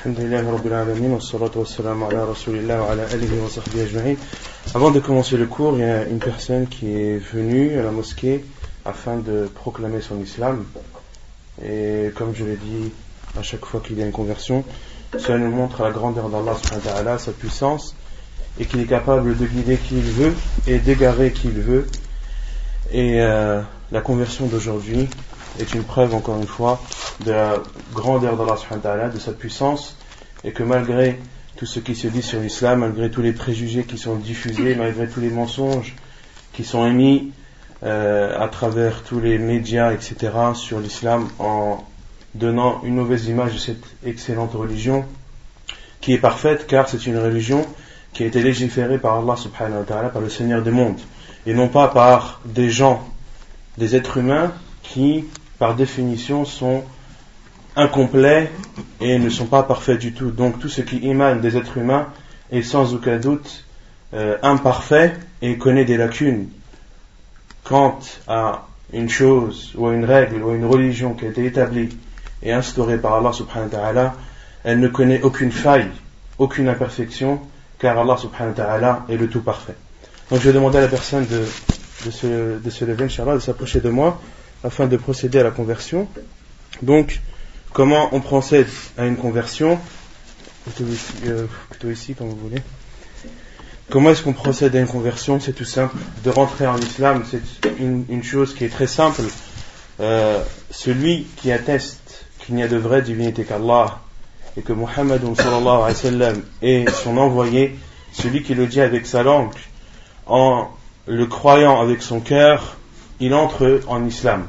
Alhamdulillahi Rabbil Alamin, wassalatu wassalamu ala Rasulillah wa ala alihi wa sahbihi ajma'in. Avant de commencer le cours, il y a une personne qui est venue à la mosquée afin de proclamer son islam. Et comme je l'ai dit à chaque fois qu'il y a une conversion, cela nous montre la grandeur d'Allah subhanahu wa ta'ala, sa puissance, et qu'il est capable de guider qui il veut et d'égarer qui il veut. Et la conversion d'aujourd'hui est une preuve, encore une fois, de la grandeur d'Allah subhanahu wa ta'ala, de sa puissance, et que malgré tout ce qui se dit sur l'islam, malgré tous les préjugés qui sont diffusés, malgré tous les mensonges qui sont émis à travers tous les médias, etc., sur l'islam, en donnant une mauvaise image de cette excellente religion, qui est parfaite, car c'est une religion qui a été légiférée par Allah subhanahu wa ta'ala, par le Seigneur des mondes, et non pas par des gens, des êtres humains qui, par définition, sont incomplets et ne sont pas parfaits du tout. Donc tout ce qui émane des êtres humains est sans aucun doute imparfait et connaît des lacunes. Quant à une chose ou à une règle ou à une religion qui a été établie et instaurée par Allah subhanahu wa ta'ala, elle ne connaît aucune faille, aucune imperfection, car Allah subhanahu wa ta'ala est le tout parfait. Donc je vais demander à la personne de se lever, Inch'Allah, de s'approcher de moi afin de procéder à la conversion. Donc, comment on procède à une conversion? Plutôt ici, comme vous voulez. Comment est-ce qu'on procède à une conversion? C'est tout simple. De rentrer en islam, c'est une chose qui est très simple. Celui qui atteste qu'il n'y a de vraie divinité qu'Allah et que Muhammad sallallahu alayhi wa sallam est son envoyé, celui qui le dit avec sa langue, en le croyant avec son cœur, il entre en islam.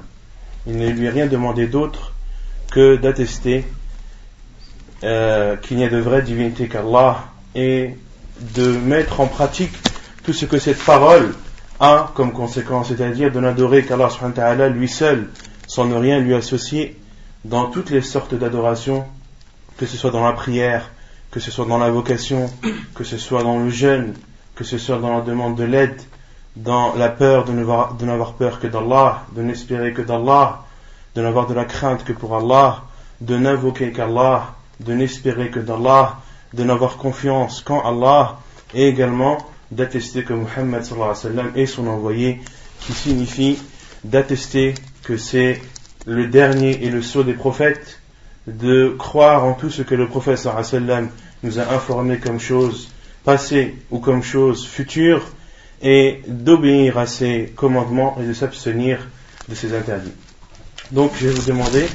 Il ne lui est rien demandé d'autre que d'attester qu'il n'y a de vraie divinité qu'Allah et de mettre en pratique tout ce que cette parole a comme conséquence, c'est-à-dire de n'adorer qu'Allah subhanahu wa ta'ala lui seul, sans ne rien lui associer dans toutes les sortes d'adoration, que ce soit dans la prière, que ce soit dans l'invocation, que ce soit dans le jeûne, que ce soit dans la demande de l'aide, dans la peur de n'avoir peur que d'Allah, de n'espérer que d'Allah, de n'avoir de la crainte que pour Allah, de n'invoquer qu'Allah, de n'espérer que d'Allah, de n'avoir confiance qu'en Allah, et également d'attester que Muhammad sallallahu alayhi wa sallam est son envoyé, qui signifie d'attester que c'est le dernier et le sceau des prophètes, de croire en tout ce que le prophète sallallahu alayhi wa sallam nous a informé comme chose passée ou comme chose future, et d'obéir à ses commandements et de s'abstenir de ses interdits. Donc je vais vous demander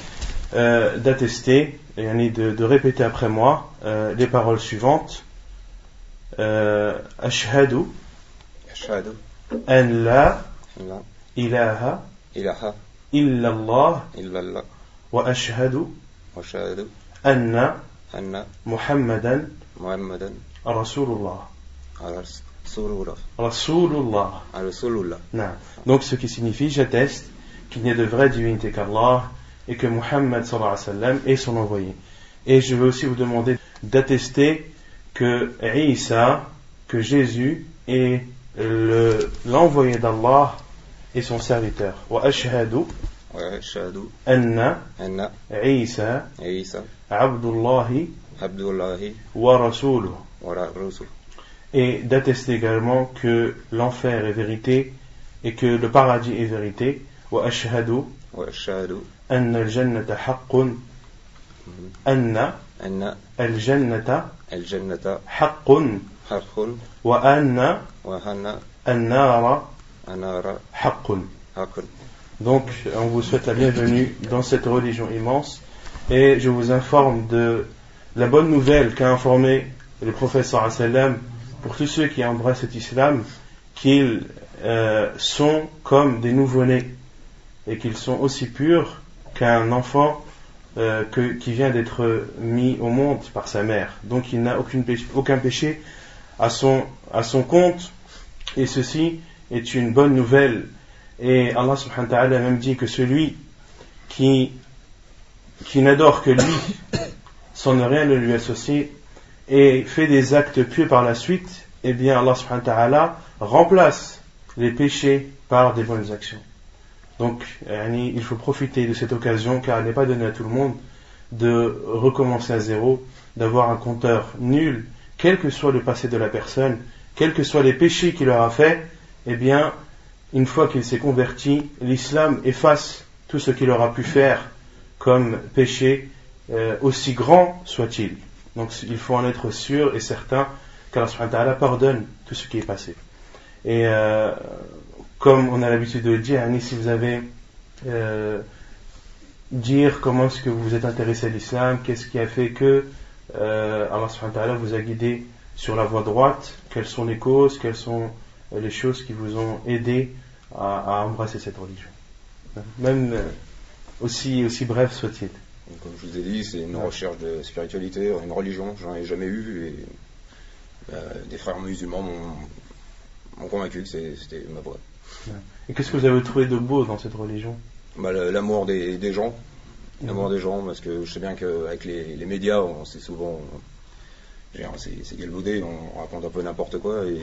d'attester et de répéter après moi les paroles suivantes. Ashhadu an la ilaha illallah wa ashhadu anna Muhammadan Rasulullah. Rasulullah. Donc ce qui signifie j'atteste qu'il n'y a de vraie divinité qu'Allah et que Muhammad sallallahu alayhi wa sallam est son envoyé. Et je veux aussi vous demander d'attester que Isa, que Jésus est l'envoyé d'Allah et son serviteur. Wa ashhadu anna Isa Abdullahi wa rasuluh. Et d'attester également que l'enfer est vérité et que le paradis est vérité. Wa ashhadu anna al-jannata haqqun anna al-jannata haqqun wa anna an-nara haqqun. Donc on vous souhaite la bienvenue dans cette religion immense et je vous informe de la bonne nouvelle qu'a informé le prophète sallallahu alayhi wa sallam pour tous ceux qui embrassent cet islam, qu'ils sont comme des nouveau-nés et qu'ils sont aussi purs qu'un enfant qui vient d'être mis au monde par sa mère. Donc il n'a aucun péché à son compte, et ceci est une bonne nouvelle. Et Allah subhanahu wa ta'ala a même dit que celui qui n'adore que lui sans ne rien lui associer et fait des actes pieux par la suite, eh bien Allah subhanahu wa ta'ala remplace les péchés par des bonnes actions. Donc il faut profiter de cette occasion, car elle n'est pas donnée à tout le monde, de recommencer à zéro, d'avoir un compteur nul, quel que soit le passé de la personne, quels que soient les péchés qu'il aura fait, eh bien, une fois qu'il s'est converti, l'islam efface tout ce qu'il aura pu faire comme péché, aussi grand soit-il. Donc il faut en être sûr et certain qu'Allah subhanahu wa ta'ala pardonne tout ce qui est passé. Et comme on a l'habitude de le dire, si vous avez dire comment est-ce que vous vous êtes intéressé à l'islam, qu'est-ce qui a fait que Allah subhanahu wa ta'ala vous a guidé sur la voie droite, quelles sont les causes, quelles sont les choses qui vous ont aidé à embrasser cette religion. Même aussi bref soit-il. Comme je vous ai dit, c'est une recherche de spiritualité, une religion, j'en ai jamais eu, et des frères musulmans m'ont convaincu que c'était ma voie. Et qu'est-ce que vous avez trouvé de beau dans cette religion? L'amour des gens, l'amour des gens, parce que je sais bien qu'avec les médias, c'est souvent, c'est galvaudé, on raconte un peu n'importe quoi, et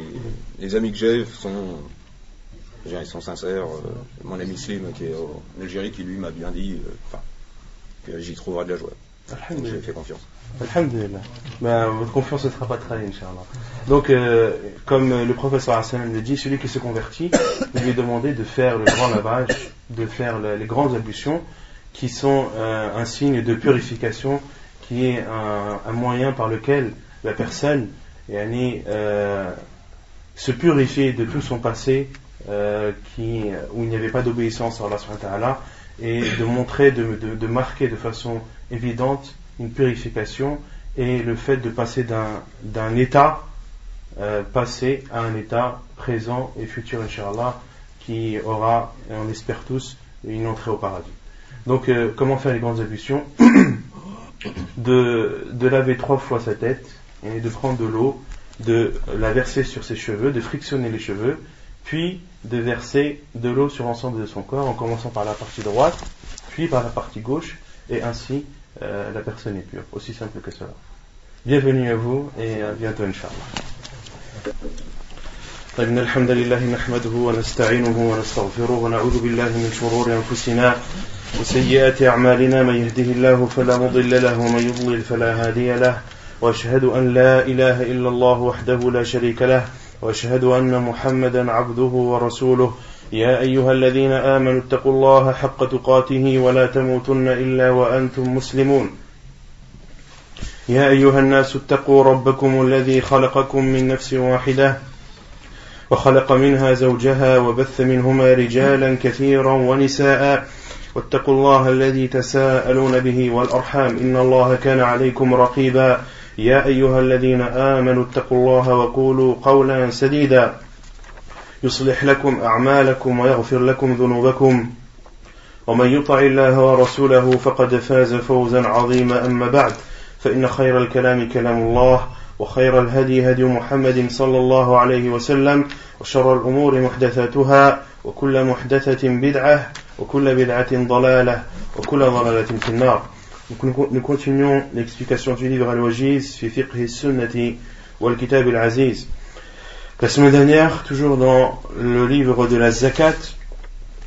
les amis que j'ai ils sont sincères. Mon ami Slim qui est en Algérie, qui lui m'a bien dit que j'y trouverai de la joie. Donc j'ai fait confiance. Alhamdulillah. Votre confiance ne sera pas trahie, Inch'Allah. Donc, comme le professeur Hassan le dit, celui qui se convertit, il lui est demandé de faire le grand lavage, de faire les grandes ablutions, qui sont un signe de purification, qui est un moyen par lequel la personne se purifie de tout son passé, où il n'y avait pas d'obéissance à Allah subhanahu wa ta'ala, et de montrer, de marquer de façon évidente une purification et le fait de passer d'un état passé à un état présent et futur, Inch'Allah, qui aura, et on espère tous, une entrée au paradis. Donc, comment faire les grandes ablutions? de laver 3 fois sa tête et de prendre de l'eau, de la verser sur ses cheveux, de frictionner les cheveux, puis de verser de l'eau sur l'ensemble de son corps en commençant par la partie droite, puis par la partie gauche, et ainsi la personne est pure. Aussi simple que cela. Bienvenue à vous et à bientôt, Inch'Allah. إن الحمد لله نحمده ونستعينه ونستغفره ونعوذ بالله من شرور أنفسنا وسيئات أعمالنا من يهده الله فلا مضل له ومن يضلل فلا هادي له وأشهد أن لا إله إلا الله وحده لا شريك له وأشهد أن محمدا عبده ورسوله يا أيها الذين آمنوا اتقوا الله حق تقاته ولا تموتن إلا وأنتم مسلمون يا أيها الناس اتقوا ربكم الذي خلقكم من نفس واحدة وخلق منها زوجها وبث منهما رجالا كثيرا ونساء واتقوا الله الذي تساءلون به والأرحام إن الله كان عليكم رقيبا يا أيها الذين آمنوا اتقوا الله وقولوا قولا سديدا يصلح لكم أعمالكم ويغفر لكم ذنوبكم ومن يطع الله ورسوله فقد فاز فوزا عظيما أما بعد فإن خير الكلام كلام الله وخير الهدي هدي محمد صلى الله عليه وسلم وشر الأمور محدثاتها وكل محدثة بدعة وكل بدعة ضلالة وكل ضلالة في النار. Nous continuons l'explication du livre Al-Wajiz fi fiqh sunnati wal kitab al-aziz. La semaine dernière, toujours dans le livre de la zakat,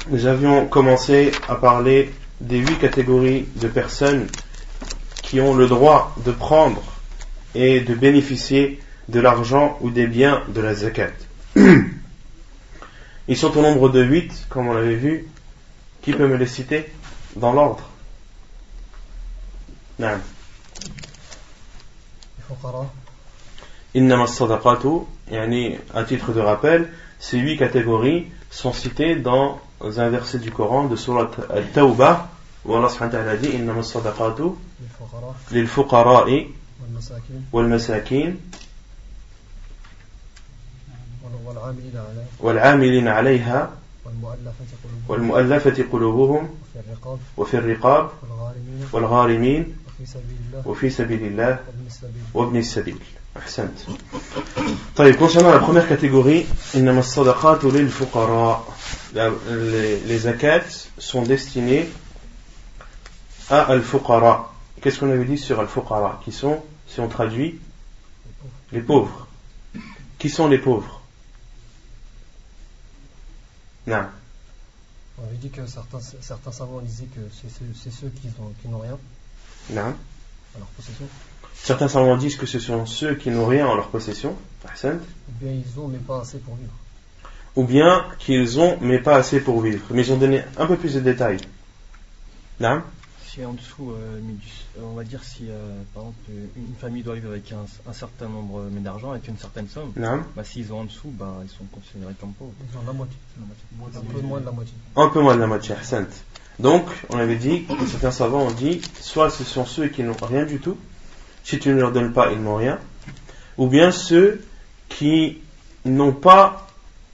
nous avions commencé à parler des 8 catégories de personnes qui ont le droit de prendre et de bénéficier de l'argent ou des biens de la zakat. Ils sont au nombre de 8, comme on l'avait vu. Qui peut me les citer dans l'ordre? نعم. إنما الصدقات, à titre de rappel, ces 8 catégories sont citées dans un verset du Coran de Surat Al-Tawbah où Allah subhanahu wa ta'ala dit إنما الصدقات للفقراء والمساكين والعاملين عليها والمؤلفة قلوبهم وفي الرقاب والغارمين وفي سبيل الله وابن السبيل. أحسنت. طيب, concernant la première catégorie, إنما الصدقات للفقراء, les zakats sont destinés à al-fuqara. Qu'est-ce qu'on avait dit sur al-fuqara? Qui sont, si on traduit, les pauvres. Qui sont les pauvres? Non. On avait dit que certains savants disaient que c'est ceux qui n'ont rien. Non. À leur possession. Certains savants disent que ce sont ceux qui n'ont rien en leur possession. Ou bien ils ont mais pas assez pour vivre. Ou bien qu'ils ont mais pas assez pour vivre. Mais ils ont donné un peu plus de détails. Non. Si en dessous, on va dire si par exemple une famille doit vivre avec un certain nombre d'argent, avec une certaine somme, bah, s'ils ont en dessous, bah, ils sont considérés comme pauvres. Ils ont la moitié. Un peu moins de la moitié. Un peu moins de la moitié. Donc, on avait dit, certains savants ont dit, soit ce sont ceux qui n'ont rien du tout, si tu ne leur donnes pas, ils n'ont rien, ou bien ceux qui n'ont pas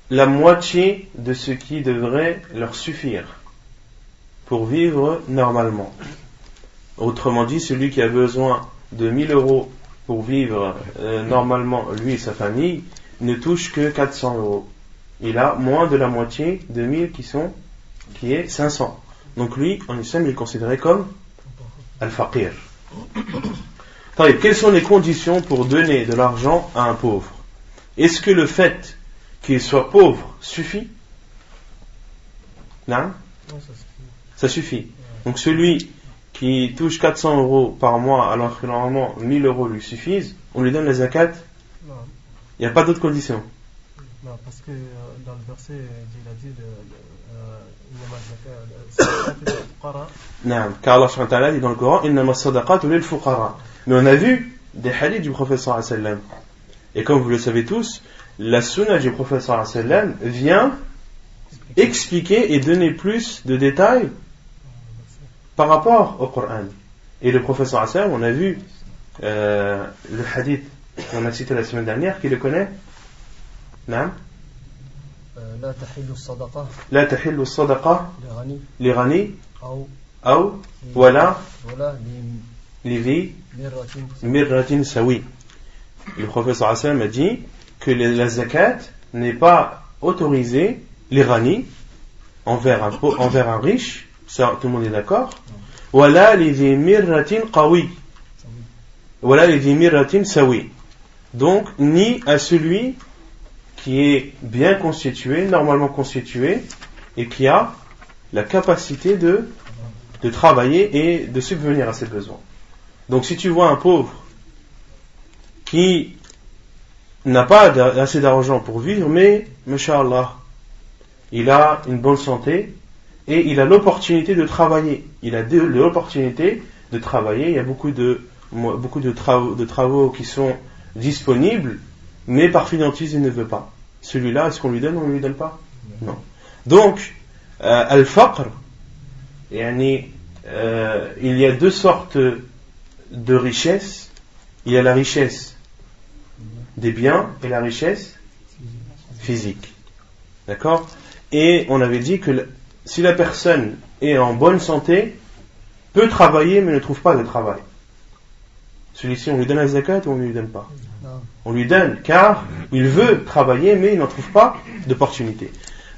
la moitié de ce qui devrait leur suffire pour vivre normalement. Autrement dit, celui qui a besoin de 1000 euros pour vivre normalement, lui et sa famille, ne touche que 400 euros. Il a moins de la moitié de 1000 qui est 500. Donc lui, en islam, il est considéré comme al-faqir. Quelles sont les conditions pour donner de l'argent à un pauvre? Est-ce que le fait qu'il soit pauvre suffit? Non, ça suffit. Donc celui qui touche 400 euros par mois alors que normalement 1000 euros lui suffisent, on lui donne la zakat? Non. Il n'y a pas d'autre condition. Non, parce que dans le verset, il a dit car Allah subhanahu wa ta'ala dit dans le Coran innama sadaqatu lil fuqara. Mais on a vu des hadiths du prophète sallallahu alayhi wa sallam. Et comme vous le savez tous, la sunna du prophète sallallahu alayhi wa sallam vient expliquer et donner plus de détails par rapport au Coran. Et le prophète sallallahu alayhi wa sallam, on a vu le hadith qu'on a cité la semaine dernière, qui le connaît? Non? لا تحل الصدقة لا تحل الصدقة لغني أو ولا لذي مرة سوي. Le prophète sallallahu alayhi wa sallam a dit que la zakat n'est pas autorisée les rani envers un riche, ça tout le monde est d'accord. ولا لذي مرة قوي ولا لذي مرة سوي. Donc ni à celui qui est bien constitué, normalement constitué, et qui a la capacité de travailler et de subvenir à ses besoins. Donc si tu vois un pauvre qui n'a pas assez d'argent pour vivre, mais, masha'Allah, il a une bonne santé, et il a l'opportunité de travailler. Il a l'opportunité de travailler, il y a beaucoup de travaux qui sont disponibles, mais par fainéantise il ne veut pas. Celui-là, est-ce qu'on lui donne ou on ne lui donne pas? Non. Donc, al-faqr, il y a deux sortes de richesses. Il y a la richesse des biens et la richesse physique. D'accord? Et on avait dit que si la personne est en bonne santé, peut travailler mais ne trouve pas de travail, celui-ci, on lui donne la zakat ou on ne lui donne pas? On lui donne car il veut travailler mais il n'en trouve pas d'opportunité.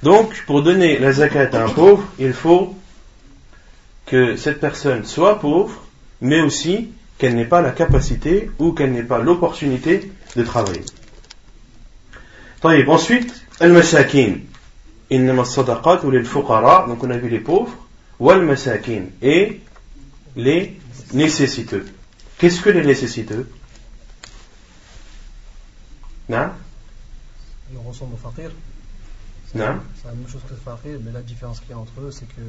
Donc pour donner la zakat à un pauvre, il faut que cette personne soit pauvre mais aussi qu'elle n'ait pas la capacité ou qu'elle n'ait pas l'opportunité de travailler. Ensuite, al-masakin. Innama as-sadaqatu lil fuqara. Donc on a vu les pauvres, wal masakin, et les nécessiteux. Qu'est-ce que les nécessiteux? Non? Ils ressemblent au faqir. Non? C'est la même chose que le faqir, mais la différence qu'il y a entre eux, c'est que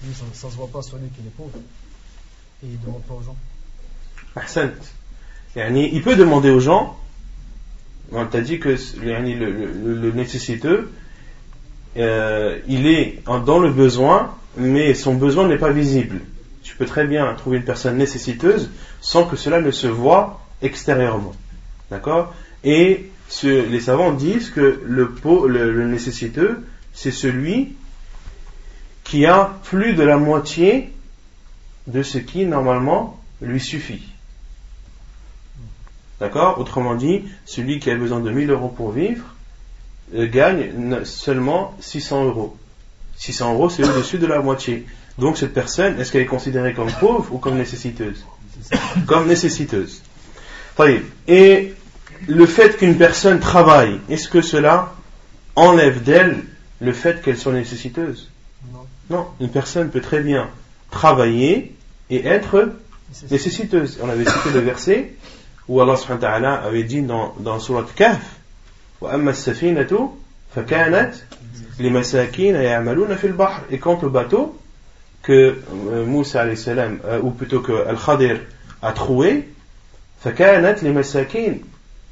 lui, ça ne se voit pas sur lui qu'il est pauvre. Et il ne demande pas aux gens. Ahsant. Il peut demander aux gens. On t'a dit que le nécessiteux, il est dans le besoin, mais son besoin n'est pas visible. Tu peux très bien trouver une personne nécessiteuse sans que cela ne se voie extérieurement. D'accord? Et les savants disent que le nécessiteux, c'est celui qui a plus de la moitié de ce qui normalement lui suffit. D'accord? Autrement dit, celui qui a besoin de 1000 euros pour vivre gagne seulement 600 euros. 600 euros, c'est au-dessus de la moitié. Donc cette personne, est-ce qu'elle est considérée comme pauvre ou comme nécessiteuse? Comme nécessiteuse. Et le fait qu'une personne travaille, est-ce que cela enlève d'elle le fait qu'elle soit nécessiteuse? Non. Une personne peut très bien travailler et être nécessiteuse. On avait cité le verset où Allah subhanahu wa ta'ala avait dit dans Surat Kahf وَأَمَّا السَّفِينَةُ فَكَانَتْ لِمَسَاكِينَ يَعْمَلُونَ فِي الْبَحْرِ. Et quant au bateau que Moussa alayhi salam, ou plutôt que Al-Khadir a troué, فَكَانَتْ لِمَسَاكِينَ,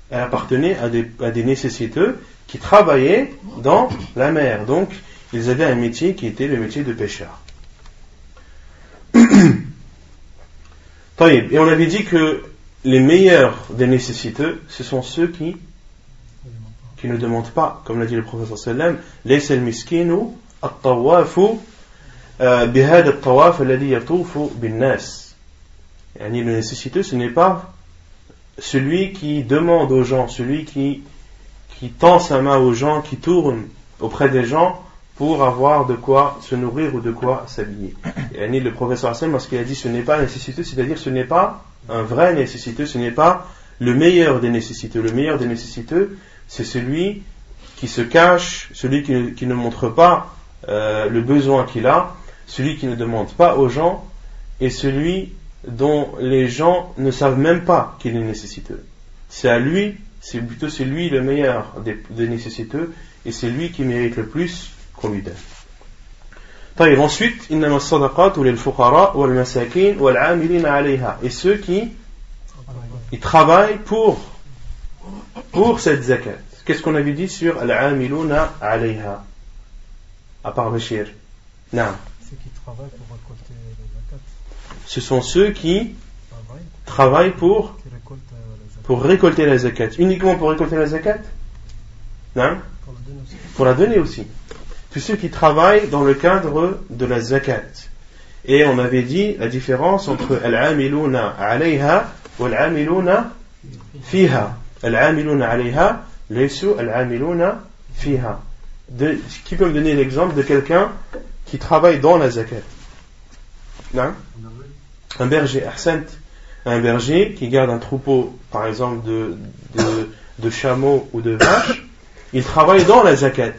elle appartenait à des nécessiteux qui travaillaient dans la mer. Donc ils avaient un métier qui était le métier de pêcheur. Et on avait dit que les meilleurs des nécessiteux, ce sont ceux qui ne demandent pas, comme l'a dit le prophète sallam, ليس المسكين الطواف بهذا الطواف الذي يطوف بالناس. يعني le nécessiteux, ce n'est pas celui qui demande aux gens, celui qui tend sa main aux gens, qui tourne auprès des gens pour avoir de quoi se nourrir ou de quoi s'habiller. Et le professeur Hassan, lorsqu'il a dit ce n'est pas un nécessiteux, c'est-à-dire ce n'est pas un vrai nécessiteux, ce n'est pas le meilleur des nécessiteux. Le meilleur des nécessiteux, c'est celui qui se cache, celui qui ne montre pas le besoin qu'il a, celui qui ne demande pas aux gens, et celui dont les gens ne savent même pas qu'il est nécessiteux. C'est lui le meilleur des nécessiteux, et c'est lui qui mérite le plus qu'on lui donne. Ensuite, إنما الصدقات للفقراء والمساكين والعاملين عليها, et ceux qui ils travaillent pour cette zakat. Qu'est-ce qu'on avait dit sur al-amiluna alayha, à part Bachir? Non. Ceux qui travaillent pour récolter la zakat. Ce sont ceux qui travaillent pour récolter la zakat. Uniquement pour récolter la zakat? Non. Pour la donner aussi. Tous ceux qui travaillent dans le cadre de la zakat. Et on avait dit la différence entre al-amiluna alayha ou al-amiluna fiha. Al-amiluna alayha laysu al-amiluna fiha. Qui peut me donner l'exemple de quelqu'un qui travaille dans la zakat? Non? Un berger, ahsant. Un berger qui garde un troupeau, par exemple, de chameaux ou de vaches, il travaille dans la zakat.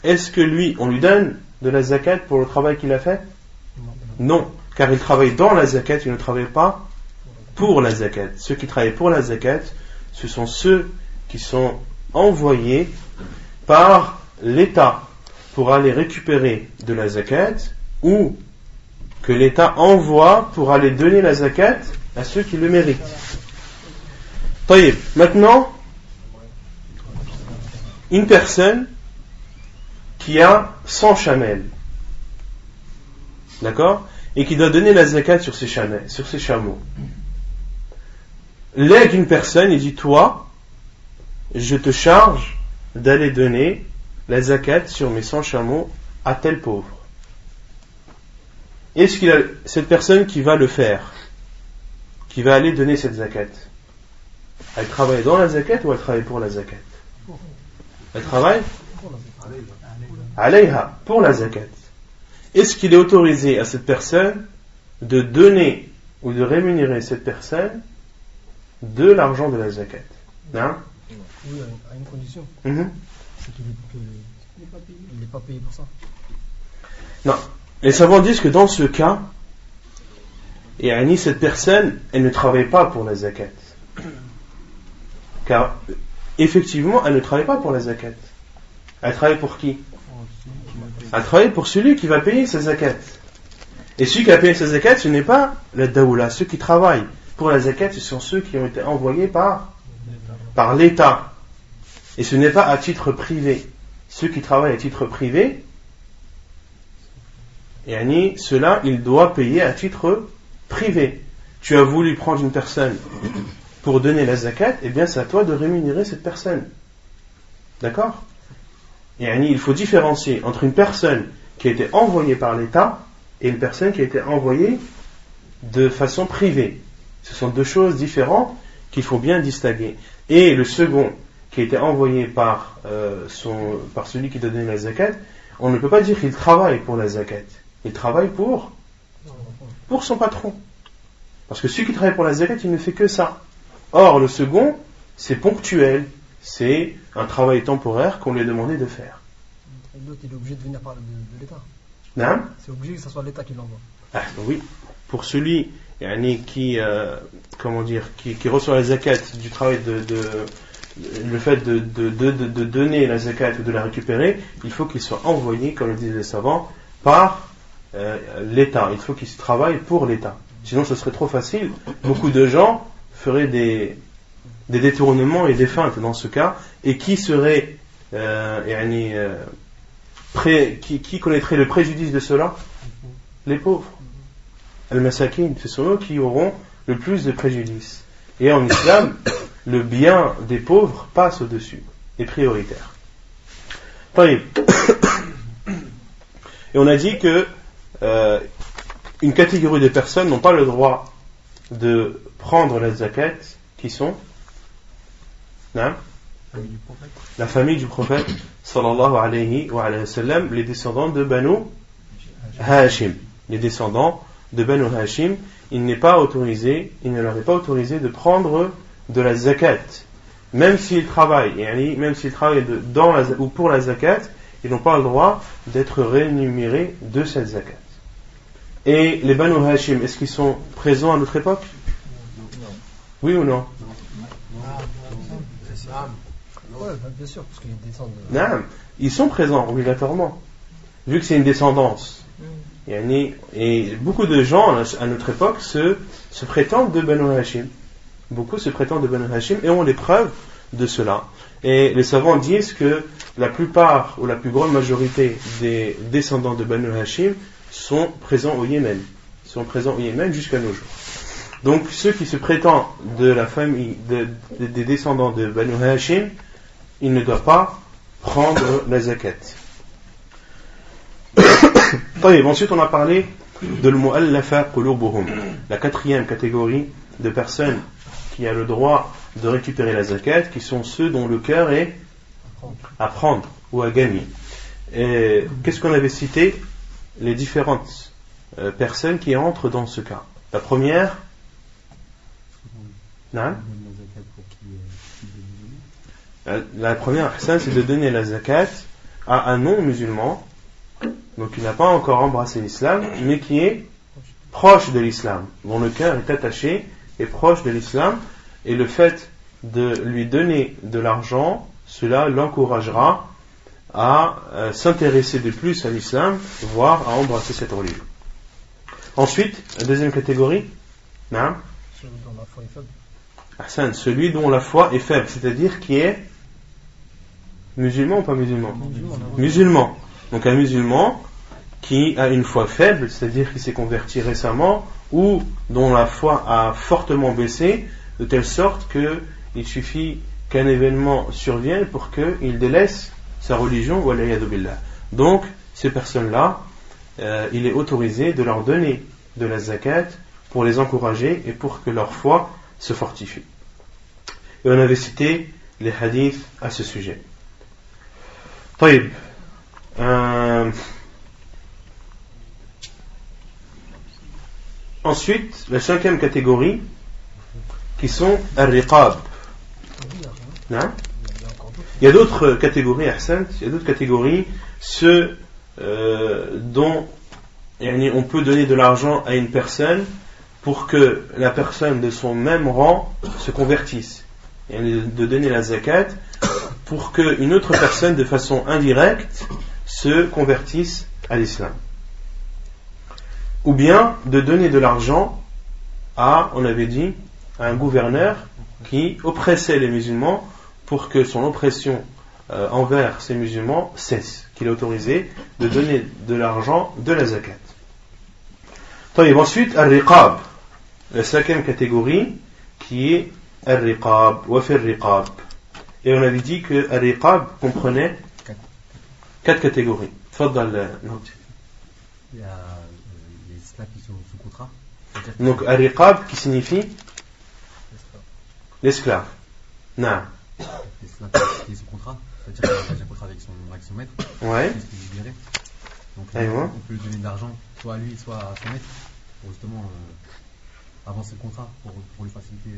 Est-ce que lui, on lui donne de la zakat pour le travail qu'il a fait? Non, car il travaille dans la zakat, il ne travaille pas pour la zakat. Ceux qui travaillent pour la zakat, ce sont ceux qui sont envoyés par l'État pour aller récupérer de la zakat, ou que l'État envoie pour aller donner la zakat à ceux qui le méritent. Maintenant, une personne qui a 100 chamelles, d'accord, et qui doit donner la zakat sur ses chameaux, lègue une personne et dit: toi, je te charge d'aller donner la zakat sur mes 100 chameaux à tel pauvre. Est-ce qu'il a cette personne qui va le faire, qui va aller donner cette zakat, elle travaille dans la zakat ou elle travaille pour la zakat? Elle travaille alayha, pour la zakat. Est-ce qu'il est autorisé à cette personne de donner ou de rémunérer cette personne de l'argent de la zakat? Non? Oui, à une condition. C'est qu'il n'est pas payé pour ça. Non. Les savants disent que dans ce cas, cette personne, elle ne travaille pas pour la zakat. Car, effectivement, elle ne travaille pas pour la zakat. Elle travaille pour qui? Elle travaille pour celui qui va payer sa zakat. Et celui qui a payé sa zakat, ce n'est pas la daoula. Ceux qui travaillent pour la zakat, ce sont ceux qui ont été envoyés par l'État. Et ce n'est pas à titre privé. Ceux qui travaillent à titre privé, cela, il doit payer à titre privé. Tu as voulu prendre une personne pour donner la zakat, eh bien c'est à toi de rémunérer cette personne. D'accord? Il faut différencier entre une personne qui a été envoyée par l'État et une personne qui a été envoyée de façon privée. Ce sont deux choses différentes qu'il faut bien distinguer. Et le second, qui a été envoyé par celui qui doit donner la zakat, on ne peut pas dire qu'il travaille pour la zakat. Il travaille pour son patron. Parce que celui qui travaille pour la zakat, il ne fait que ça. Or, le second, c'est ponctuel. C'est un travail temporaire qu'on lui a demandé de faire. L'autre, il est obligé de venir de l'État. Non? C'est obligé que ce soit l'État qui l'envoie. Oui. Pour celui, qui reçoit la zakat du travail le fait de donner la zakat ou de la récupérer, il faut qu'il soit envoyé, comme le disent les savants, par l'État. Il faut qu'il se travaille pour l'État. Sinon, ce serait trop facile. Beaucoup de gens feraient des détournements et des feintes dans ce cas. Et qui serait, qui connaîtrait le préjudice de cela? Les pauvres. Al-Masakin, ce sont eux qui auront le plus de préjudice. Et en islam, le bien des pauvres passe au-dessus, est prioritaire. Et on a dit que une catégorie de personnes n'ont pas le droit de prendre la zakat, qui sont la famille du prophète sallallahu alayhi wa sallam, les descendants de Banu Hashim. Les descendants de Banu Hashim, il ne leur est pas autorisé de prendre de la zakat. Même s'ils travaillent, ou pour la zakat, ils n'ont pas le droit d'être rémunérés de cette zakat. Et les Banu Hashim, est-ce qu'ils sont présents à notre époque? Oui ou non? Oui, bien sûr, parce qu'ils descendent. Ils sont présents obligatoirement, vu que c'est une descendance. Et beaucoup de gens à notre époque se prétendent de Banu Hashim. Beaucoup se prétendent de Banu Hashim et ont les preuves de cela. Et les savants disent que la plupart ou la plus grande majorité des descendants de Banu Hashim sont présents au Yémen. Jusqu'à nos jours. Donc ceux qui se prétendent de la famille des descendants de Banu Hashim, ils ne doivent pas prendre la zakat. Ensuite on a parlé de l'mu'allafa qulubuhum, la quatrième catégorie de personnes qui a le droit de récupérer la zakat, qui sont ceux dont le cœur est à prendre ou à gagner. Et qu'est-ce qu'on avait cité? Les différentes personnes qui entrent dans ce cas. La première, c'est de donner la zakat à un non-musulman, donc qui n'a pas encore embrassé l'islam, mais qui est proche de l'islam, dont le cœur est attaché et proche de l'islam, et le fait de lui donner de l'argent, cela l'encouragera à s'intéresser de plus à l'islam, voire à embrasser cette religion. Ensuite, la deuxième catégorie, celui dont la foi est faible. Celui dont la foi est faible, c'est-à-dire qui est musulman ou pas musulman? Musulman. Donc un musulman qui a une foi faible, c'est-à-dire qui s'est converti récemment, ou dont la foi a fortement baissé, de telle sorte qu'il suffit qu'un événement survienne pour qu'il délaisse sa religion, waliyadu billah. Donc, ces personnes-là, il est autorisé de leur donner de la zakat pour les encourager et pour que leur foi se fortifie. Et on avait cité les hadiths à ce sujet. Ensuite, la cinquième catégorie, qui sont al-riqab. Il y a d'autres catégories, ceux dont on peut donner de l'argent à une personne pour que la personne de son même rang se convertisse. De donner la zakat pour qu'une autre personne de façon indirecte se convertisse à l'islam. Ou bien de donner de l'argent à un gouverneur qui oppressait les musulmans pour que son oppression envers ces musulmans cesse, qu'il est autorisé de donner de l'argent de la zakat. Ensuite, al-riqab, la cinquième catégorie qui est al-riqab, wa fir riqab. Et on avait dit que al-riqab comprenait 4 catégories. Tfaddal, il y a les esclaves qui sont sous contrat. Donc al-riqab qui signifie l'esclave. Non. L'esclave qui est sous contrat, c'est-à-dire qu'il a un contrat avec son maître. Ouais. Donc on peut lui donner de l'argent soit à lui, soit à son maître pour justement avancer le contrat, pour lui faciliter.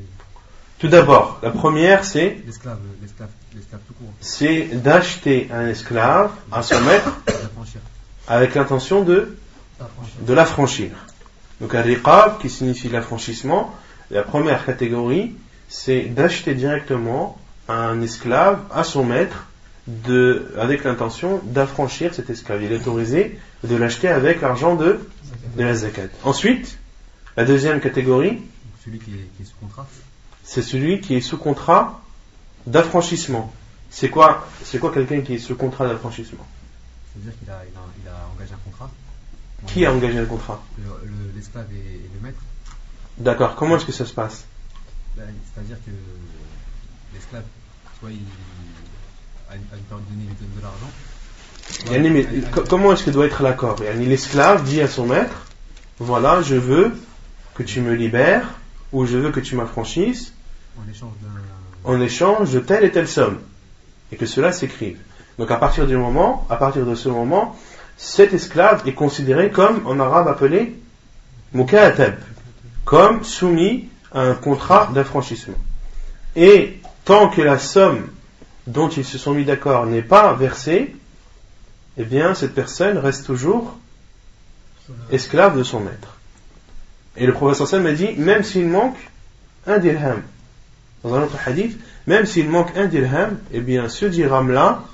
Tout d'abord, la première c'est l'esclave tout court. C'est d'acheter un esclave à son maître avec l'intention de l'affranchir. Donc al-riqab, qui signifie l'affranchissement, la première catégorie, c'est d'acheter directement un esclave à son maître avec l'intention d'affranchir cet esclave. Il est autorisé de l'acheter avec l'argent de la zakat. Ensuite, la deuxième catégorie, celui qui est sous contrat, c'est celui qui est sous contrat d'affranchissement. C'est quoi quelqu'un qui est sous contrat d'affranchissement? C'est-à-dire qu'il a engagé un contrat. Qui a engagé le contrat? L'esclave et le maître. D'accord. Comment est-ce que ça se passe? C'est-à-dire que l'esclave, soit à une période donnée, il lui donne de l'argent. Comment est-ce que doit être l'accord? L'esclave dit à son maître, voilà, je veux que tu me libères, ou je veux que tu m'affranchisses, en échange de telle et telle somme, et que cela s'écrive. Donc à partir de ce moment, cet esclave est considéré comme, en arabe appelé mukatab, comme soumis à un contrat d'affranchissement. Et tant que la somme dont ils se sont mis d'accord n'est pas versée, eh bien cette personne reste toujours esclave de son maître. Et le prophète sallallahu alayhi wa sallam a dit, même s'il manque un dirham, dans un autre hadith, même s'il manque un dirham, eh bien ce dirham-là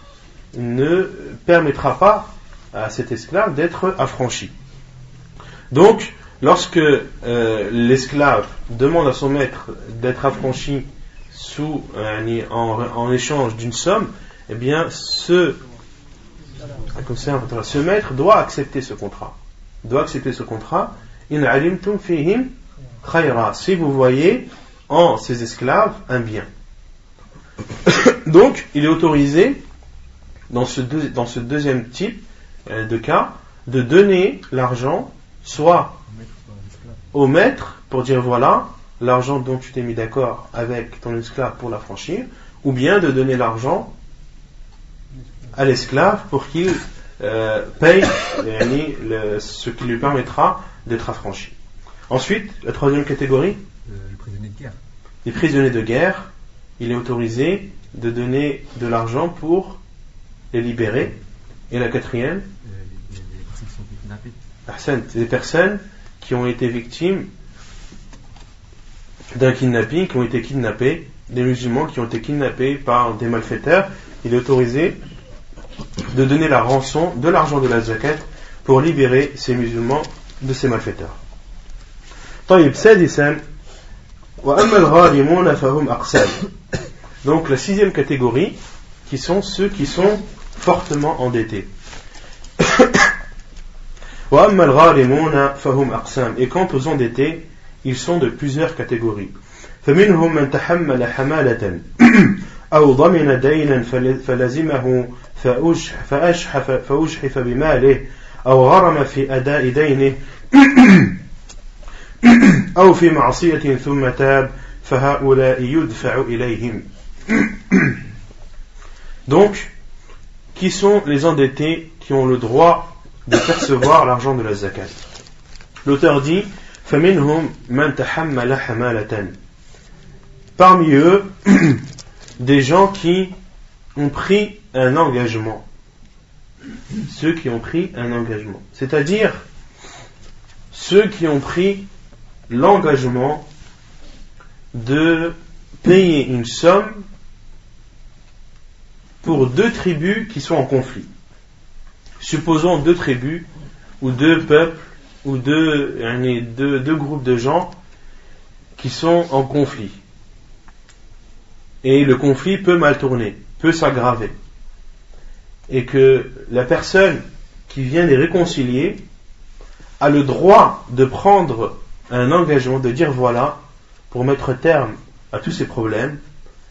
ne permettra pas à cet esclave d'être affranchi. Donc, lorsque l'esclave demande à son maître d'être affranchi en échange d'une somme, eh bien ce maître doit accepter ce contrat. In alimtum fihim khayra, si vous voyez en ces esclaves un bien. Donc, il est autorisé dans ce deuxième type de cas de donner l'argent soit au maître pour dire voilà l'argent dont tu t'es mis d'accord avec ton esclave pour l'affranchir, ou bien de donner l'argent à l'esclave pour qu'il paye ce qui lui permettra d'être affranchi. Ensuite, la troisième catégorie, les prisonniers de guerre, il est autorisé de donner de l'argent pour les libérer. Et la quatrième, les personnes qui ont été victimes d'un kidnapping, qui ont été kidnappés, des musulmans qui ont été kidnappés par des malfaiteurs, il est autorisé de donner la rançon de l'argent de la zakat pour libérer ces musulmans de ces malfaiteurs. Donc la sixième catégorie, qui sont ceux qui sont fortement endettés. Et quant aux endettés, ils sont de plusieurs catégories. فمنهم من تحمل حمالة أو ضمن دينا فلزمه فأجحف بماله أو غرم في أداء دينه أو في معصية ثم تاب فهؤلاء يدفع إليهم. Donc, qui sont les endettés qui ont le droit de percevoir l'argent de la zakat? L'auteur dit فمنهم من تحمل حمالة. Parmi eux, des gens qui ont pris un engagement. Ceux qui ont pris un engagement. C'est-à-dire, ceux qui ont pris l'engagement de payer une somme pour deux tribus qui sont en conflit. Supposons deux tribus, ou deux peuples, ou deux groupes de gens qui sont en conflit. Et le conflit peut mal tourner, peut s'aggraver. Et que la personne qui vient les réconcilier a le droit de prendre un engagement, de dire voilà, pour mettre terme à tous ces problèmes,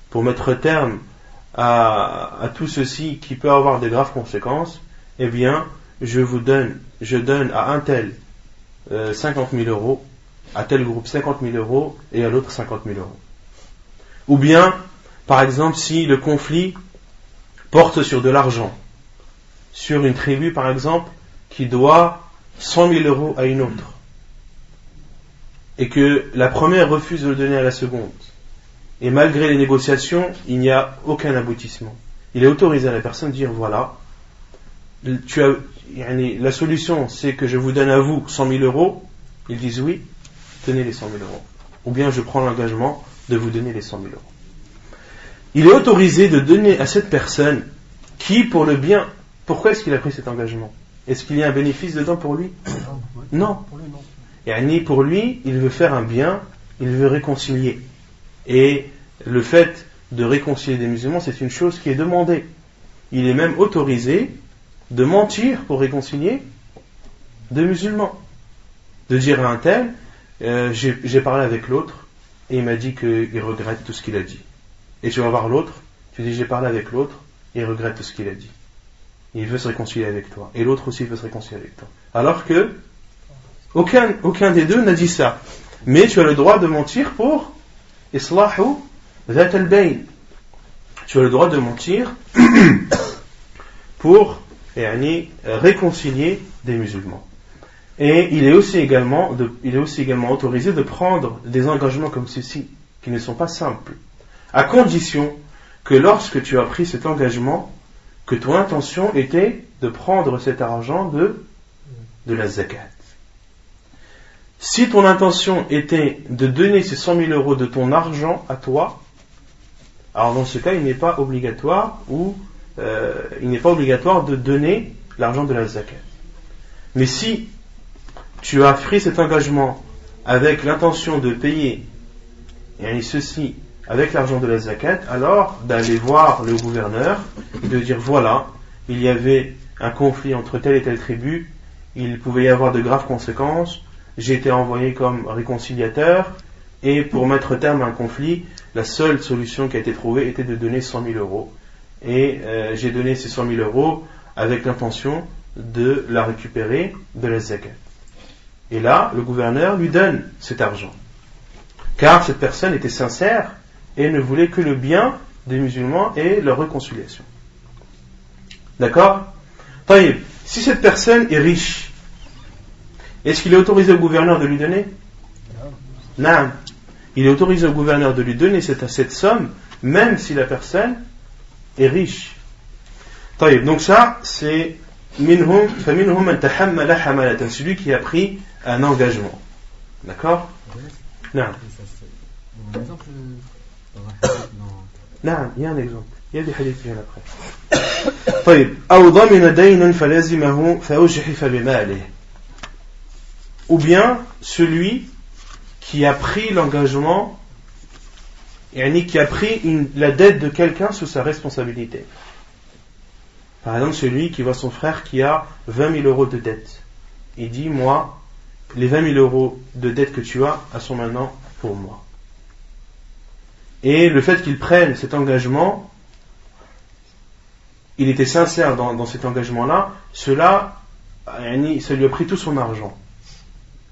pour mettre terme à tout ceci qui peut avoir de graves conséquences, eh bien, je donne à un tel 50 000 euros, à tel groupe 50 000 euros et à l'autre 50 000 euros. Ou bien, par exemple, si le conflit porte sur de l'argent, sur une tribu par exemple qui doit 100 000 euros à une autre, et que la première refuse de le donner à la seconde, et malgré les négociations, il n'y a aucun aboutissement. Il est autorisé à la personne de dire voilà, la solution c'est que je vous donne à vous 100 000 euros, Ils disent oui, tenez les 100 000 euros. Ou bien je prends l'engagement de vous donner les 100 000 euros. Il est autorisé de donner à cette personne qui, pour le bien, pourquoi est-ce qu'il a pris cet engagement? Est-ce qu'il y a un bénéfice dedans pour lui? Non. Pour lui, il veut faire un bien, il veut réconcilier. Et le fait de réconcilier des musulmans, c'est une chose qui est demandée. Il est même autorisé de mentir pour réconcilier deux musulmans. De dire à un tel, j'ai parlé avec l'autre et il m'a dit qu'il regrette tout ce qu'il a dit. Et tu vas voir l'autre, tu dis j'ai parlé avec l'autre et il regrette tout ce qu'il a dit. Il veut se réconcilier avec toi. Et l'autre aussi veut se réconcilier avec toi. Alors que aucun des deux n'a dit ça. Mais tu as le droit de mentir pour islahu dhat al-bayn. Tu as le droit de mentir pour réconcilier des musulmans. Et il est aussi également autorisé de prendre des engagements comme ceci, qui ne sont pas simples, à condition que lorsque tu as pris cet engagement, que ton intention était de prendre cet argent de la zakat. Si ton intention était de donner ces 100 000 euros de ton argent à toi, alors dans ce cas, il n'est pas obligatoire de donner l'argent de la zakat. Mais si tu as pris cet engagement avec l'intention de payer ceci avec l'argent de la zakat, alors d'aller voir le gouverneur et de dire voilà, il y avait un conflit entre telle et telle tribu, il pouvait y avoir de graves conséquences, j'ai été envoyé comme réconciliateur, et pour mettre terme à un conflit, la seule solution qui a été trouvée était de donner 100 000 euros. Et j'ai donné ces 100 000 euros avec l'intention de la récupérer de la zakat. Et là, le gouverneur lui donne cet argent. Car cette personne était sincère et ne voulait que le bien des musulmans et leur réconciliation. D'accord? Taïb, si cette personne est riche, est-ce qu'il est autorisé au gouverneur de lui donner? Non. Il est autorisé au gouverneur de lui donner cette somme, même si la personne est riche. Taïb, donc ça, c'est فَمِنْهُمْ مَنْ تَحَمَّلَ حَمَلَةً, celui qui a pris un engagement. D'accord? Non. Non, il y a un exemple. Il y a des hadiths qui viennent après. طيب. أو ضمن دين فلزمه فأجحف بماله. Ou bien celui qui a pris l'engagement, qui a pris la dette de quelqu'un sous sa responsabilité. Par exemple, celui qui voit son frère qui a 20 000 euros de dette. Il dit, moi, les 20 000 euros de dette que tu as, elles sont maintenant pour moi. Et le fait qu'il prenne cet engagement, il était sincère dans cet engagement-là, ça lui a pris tout son argent.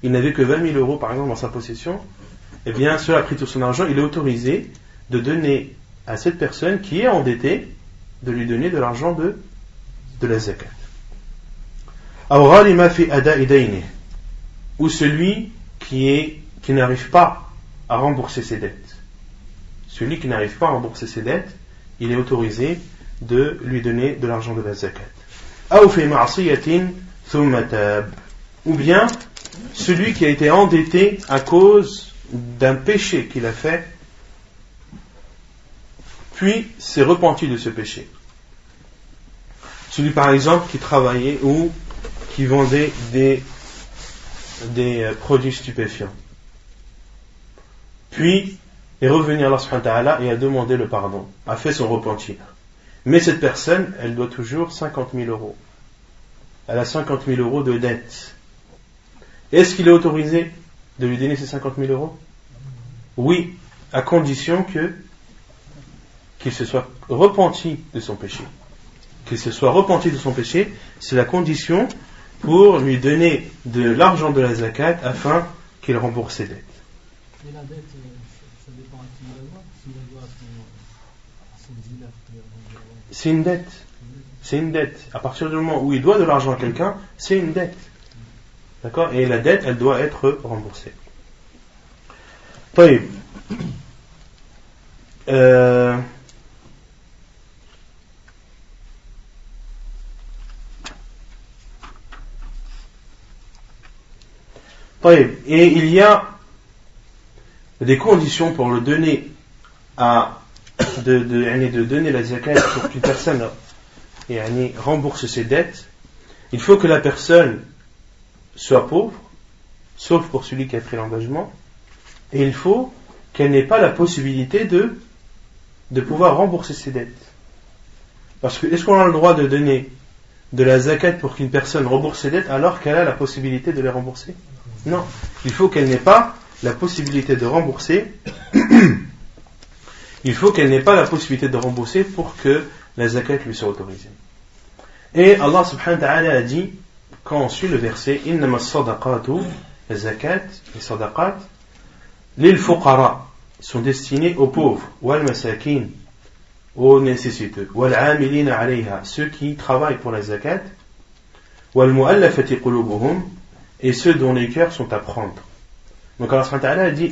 Il n'avait que 20 000 euros, par exemple, dans sa possession. Eh bien, cela a pris tout son argent. Il est autorisé de donner à cette personne qui est endettée, de lui donner de l'argent de la zakat. Ou celui qui n'arrive pas à rembourser ses dettes. Celui qui n'arrive pas à rembourser ses dettes, il est autorisé de lui donner de l'argent de la zakat. Ou bien celui qui a été endetté à cause d'un péché qu'il a fait, puis s'est repenti de ce péché. Celui par exemple qui travaillait ou qui vendait des produits stupéfiants, puis est revenu à Allah subhanahu wa ta'ala et a demandé le pardon, a fait son repentir. Mais cette personne, elle doit toujours 50 000 euros. Elle a 50 000 euros de dette. Est-ce qu'il est autorisé de lui donner ces 50 000 euros? Oui, à condition qu'il se soit repenti de son péché. Qu'il se soit repenti de son péché, c'est la condition pour lui donner de l'argent de la zakat afin qu'il rembourse ses dettes. Mais la dette, ça dépend à qui il la doit. S'il la doit à son dealer, c'est une dette. C'est une dette. À partir du moment où il doit de l'argent à quelqu'un, c'est une dette. D'accord? Et la dette, elle doit être remboursée. طيب. Et il y a des conditions pour le donner de donner la zakat pour qu'une personne rembourse ses dettes. Il faut que la personne soit pauvre, sauf pour celui qui a pris l'engagement, et il faut qu'elle n'ait pas la possibilité de pouvoir rembourser ses dettes. Parce que est-ce qu'on a le droit de donner de la zakat pour qu'une personne rembourse ses dettes alors qu'elle a la possibilité de les rembourser? Non, il faut qu'elle n'ait pas la possibilité de rembourser. Il faut qu'elle n'ait pas la possibilité de rembourser pour que la zakat lui soit autorisée. Et Allah subhanahu wa ta'ala a dit, quand on suit le verset, innama sadaqatu, la zakat, les sadaqat, lil fuqara, sont destinés aux pauvres, wal masakin, aux nécessiteux, wal amilina alayha, ceux qui travaillent pour la zakat, wal mu'allafati qulubuhum, et ceux dont les cœurs sont à prendre. Donc Allah subhanahu wa ta'ala a dit,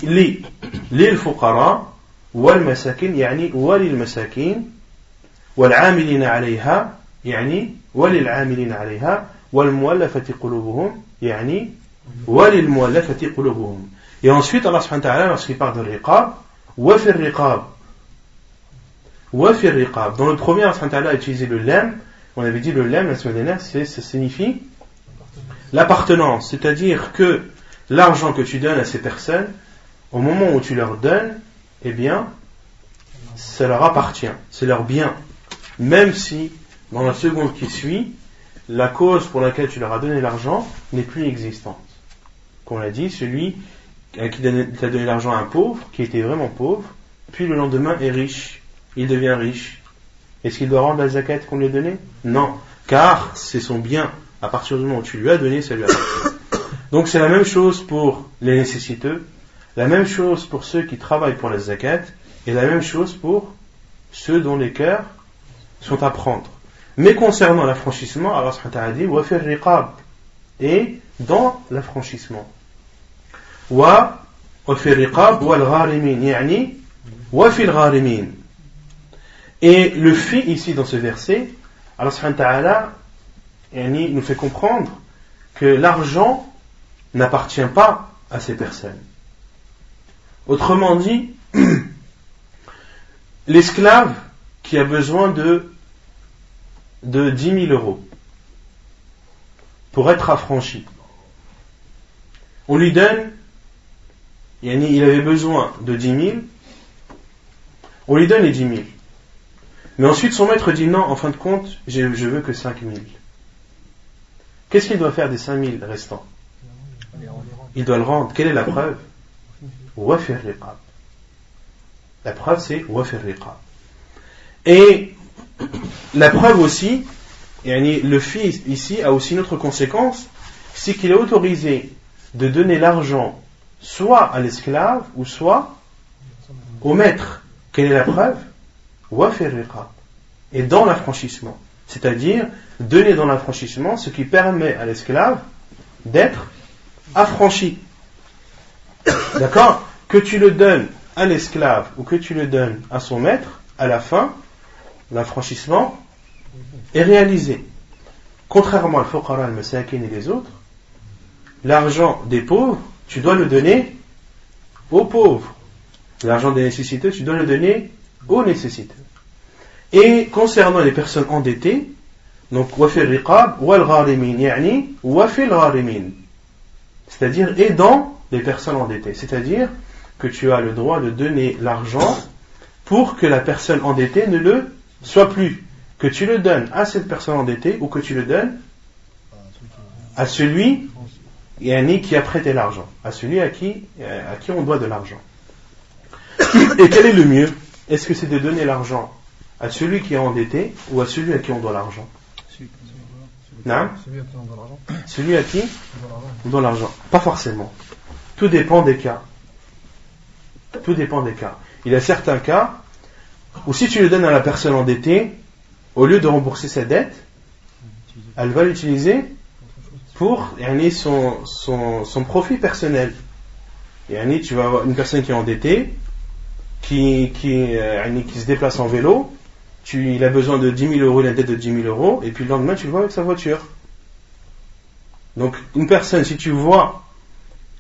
lil fuqara, wal masakin, yani walil masakin, wal amilina alayha, يعني وللعاملين عليها والمؤلفة قلوبهم يعني وللمؤلفة قلوبهم. Et ensuite Allah subhanahu wa ta'ala lorsqu'il parle de riqab, وفي الرقاب, وفي الرقاب. Dans le premier Allah subhanahu wa ta'ala a utilisé le lam. On avait dit le lam la semaine dernière, ça signifie l'appartenance, c'est-à-dire que l'argent que tu donnes à ces personnes, au moment où tu leur donnes, eh bien ça leur appartient, c'est leur bien, même si dans la seconde qui suit, la cause pour laquelle tu leur as donné l'argent n'est plus existante. Comme on l'a dit, celui qui t'a donné l'argent à un pauvre, qui était vraiment pauvre, puis le lendemain est riche, il devient riche. Est-ce qu'il doit rendre la zakat qu'on lui a donnée? Non, car c'est son bien. À partir du moment où tu lui as donné, ça lui appartient. Donc c'est la même chose pour les nécessiteux, la même chose pour ceux qui travaillent pour la zakat, et la même chose pour ceux dont les cœurs sont à prendre. Mais concernant l'affranchissement, Allah subhanahu wa ta'ala dit wa fir riqab, et dans l'affranchissement. Wa fir riqab wal gharimin, yani wa fil gharimin. Et le fi ici dans ce verset, Allah subhanahu wa ta'ala nous fait comprendre que l'argent n'appartient pas à ces personnes. Autrement dit, l'esclave qui a besoin de 10 000 euros pour être affranchi. On lui donne, il avait besoin de 10 000, on lui donne les 10 000. Mais ensuite son maître dit non, en fin de compte, je veux que 5 000. Qu'est-ce qu'il doit faire des 5 000 restants? Il doit le rendre. Quelle est la preuve? Wafir riqab. La preuve c'est wafir riqab. Et la preuve aussi, le fils ici a aussi une autre conséquence, c'est qu'il est autorisé de donner l'argent soit à l'esclave ou soit au maître. Quelle est la preuve? Wafir riqab. Et dans l'affranchissement, c'est-à-dire donner dans l'affranchissement ce qui permet à l'esclave d'être affranchi. D'accord? Que tu le donnes à l'esclave ou que tu le donnes à son maître, à la fin, l'affranchissement est réalisé. Contrairement al fuqara, al masakin et les autres, l'argent des pauvres, tu dois le donner aux pauvres. L'argent des nécessiteux, tu dois le donner aux nécessiteux. Et concernant les personnes endettées, donc wafir riqab wal gharimin, yani wafil gharimin, c'est-à-dire aidant les personnes endettées, c'est-à-dire que tu as le droit de donner l'argent pour que la personne endettée ne le soit plus, que tu le donnes à cette personne endettée ou que tu le donnes à celui qui a prêté l'argent, à celui à qui on doit de l'argent. Et quel est le mieux? Est-ce que c'est de donner l'argent à celui qui est endetté ou à celui à qui on doit l'argent? Celui à qui on doit l'argent. Pas forcément. Tout dépend des cas. Tout dépend des cas. Il y a certains cas où si tu le donnes à la personne endettée, au lieu de rembourser sa dette, elle va l'utiliser pour son profit personnel. Tu vas avoir une personne qui est endettée, qui se déplace en vélo, il a besoin de 10 000 euros, il a une dette de 10 000 euros, et puis le lendemain tu le vois avec sa voiture. Donc une personne, si tu vois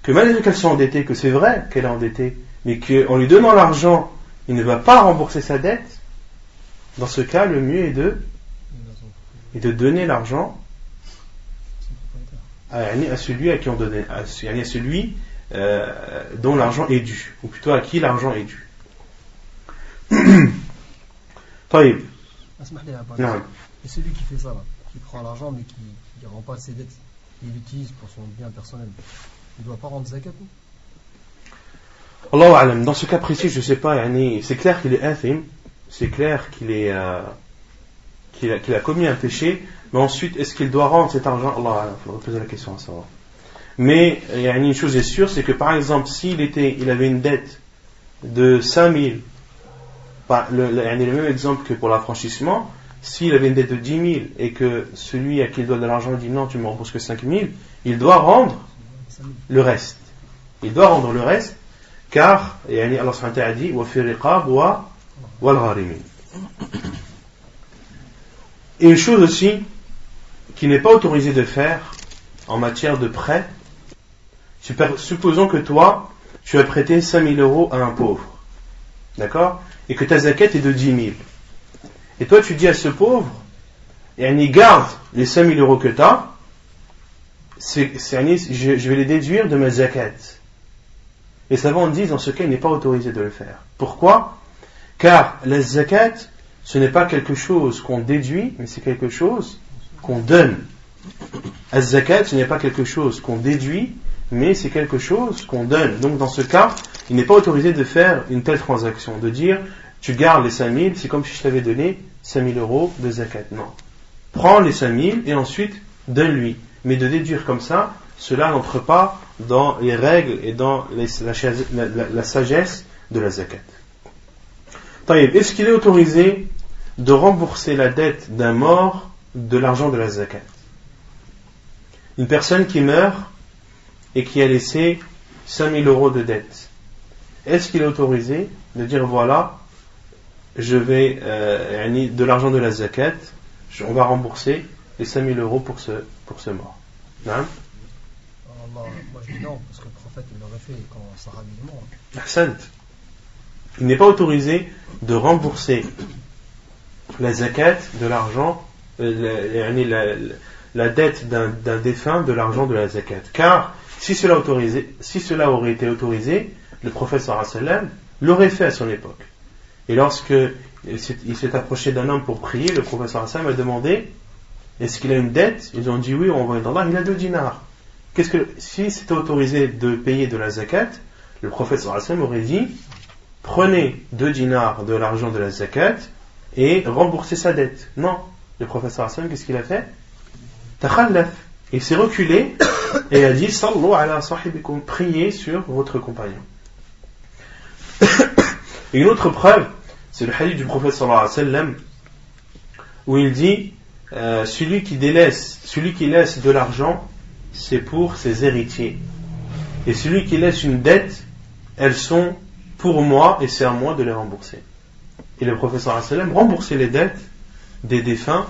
que malgré qu'elle soit endettée, que c'est vrai qu'elle est endettée, mais qu'en lui donnant l'argent, il ne va pas rembourser sa dette, dans ce cas, le mieux est de donner l'argent à celui à qui on donne, à celui dont l'argent est dû, ou plutôt à qui l'argent est dû. طيب. Et celui qui fait ça, là, qui prend l'argent mais qui ne rend pas ses dettes, il l'utilise pour son bien personnel, il ne doit pas rendre zakat? Allahu a'lam. Dans ce cas précis, je ne sais pas, c'est clair qu'il est athim, c'est clair qu'il a commis un péché, mais ensuite, est-ce qu'il doit rendre cet argent? Allah a'lam, il faudrait poser la question à savoir. Mais une chose est sûre, c'est que par exemple, s'il avait une dette de 5000, le même exemple que pour l'affranchissement, s'il avait une dette de 10 000 et que celui à qui il doit de l'argent dit non, tu me rembourses que 5 000, il doit rendre le reste. Il doit rendre le reste, car Allah subhanahu wa ta'ala a dit wa fi riqab wa wal gharimin. Et une chose aussi qui n'est pas autorisé de faire en matière de prêt, supposons que toi, tu as prêté 5 000 euros à un pauvre, d'accord, et que ta zakat est de 10 000. Et toi, tu dis à ce pauvre, garde les 5 000 euros que tu as, je vais les déduire de ma zakat. Les savants disent, dans ce cas, il n'est pas autorisé de le faire. Pourquoi? Car la zakat, ce n'est pas quelque chose qu'on déduit, mais c'est quelque chose qu'on donne. La zakat, ce n'est pas quelque chose qu'on déduit, mais c'est quelque chose qu'on donne. Donc, dans ce cas, il n'est pas autorisé de faire une telle transaction, de dire, tu gardes les 5 000, c'est comme si je t'avais donné 5 000 euros de zakat. Non. Prends les 5 000 et ensuite donne-lui. Mais de déduire comme ça, cela n'entre pas dans les règles et dans la sagesse de la zakat. Est-ce qu'il est autorisé de rembourser la dette d'un mort de l'argent de la zakat? Une personne qui meurt et qui a laissé 5 000 euros de dette, est-ce qu'il est autorisé de dire voilà, je vais de l'argent de la zakat, on va rembourser les 5 000 euros pour ce mort? Non? Moi je dis non, parce que le prophète il l'aurait fait quand Sarah est mort. Ahsant. Il n'est pas autorisé de rembourser la zakat de l'argent, la dette d'un défunt de l'argent de la zakat. Car si cela aurait été autorisé, le prophète sallallahu alayhi wa sallam l'aurait fait à son époque. Et lorsque il s'est approché d'un homme pour prier, le prophète sallallahu alayhi wa sallam a demandé est-ce qu'il a une dette? Ils ont dit oui, on va d'Allah, il a 2 dinars. Si c'était autorisé de payer de la zakat, le prophète sallallahu alayhi wa sallam aurait dit prenez 2 dinars de l'argent de la zakat et remboursez sa dette. Non, le prophète sallallahu alayhi wa sallam, qu'est-ce qu'il a fait? Takhallaf. Il s'est reculé et a dit sallu ala sahibikum, priez sur votre compagnon. Et une autre preuve, c'est le hadith du prophète sallallahu alayhi wa sallam où il dit celui qui laisse de l'argent, c'est pour ses héritiers, et celui qui laisse une dette, elles sont pour moi et c'est à moi de les rembourser. Et le prophète sallallahu alayhi wa sallam remboursait les dettes des défunts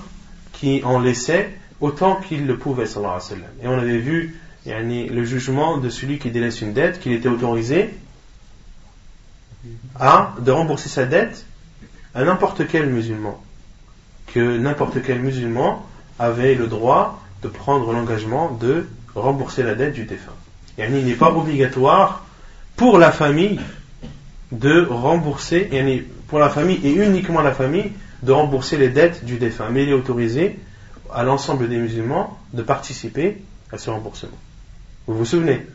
qui en laissaient autant qu'il le pouvait sallallahu alayhi wa sallam. Et on avait vu le jugement de celui qui délaisse une dette, qu'il était autorisé de rembourser sa dette à n'importe quel musulman, que n'importe quel musulman avait le droit de prendre l'engagement de rembourser la dette du défunt. Il n'est pas obligatoire pour la famille de rembourser, pour la famille et uniquement la famille, de rembourser les dettes du défunt, mais il est autorisé à l'ensemble des musulmans de participer à ce remboursement. Vous vous souvenez?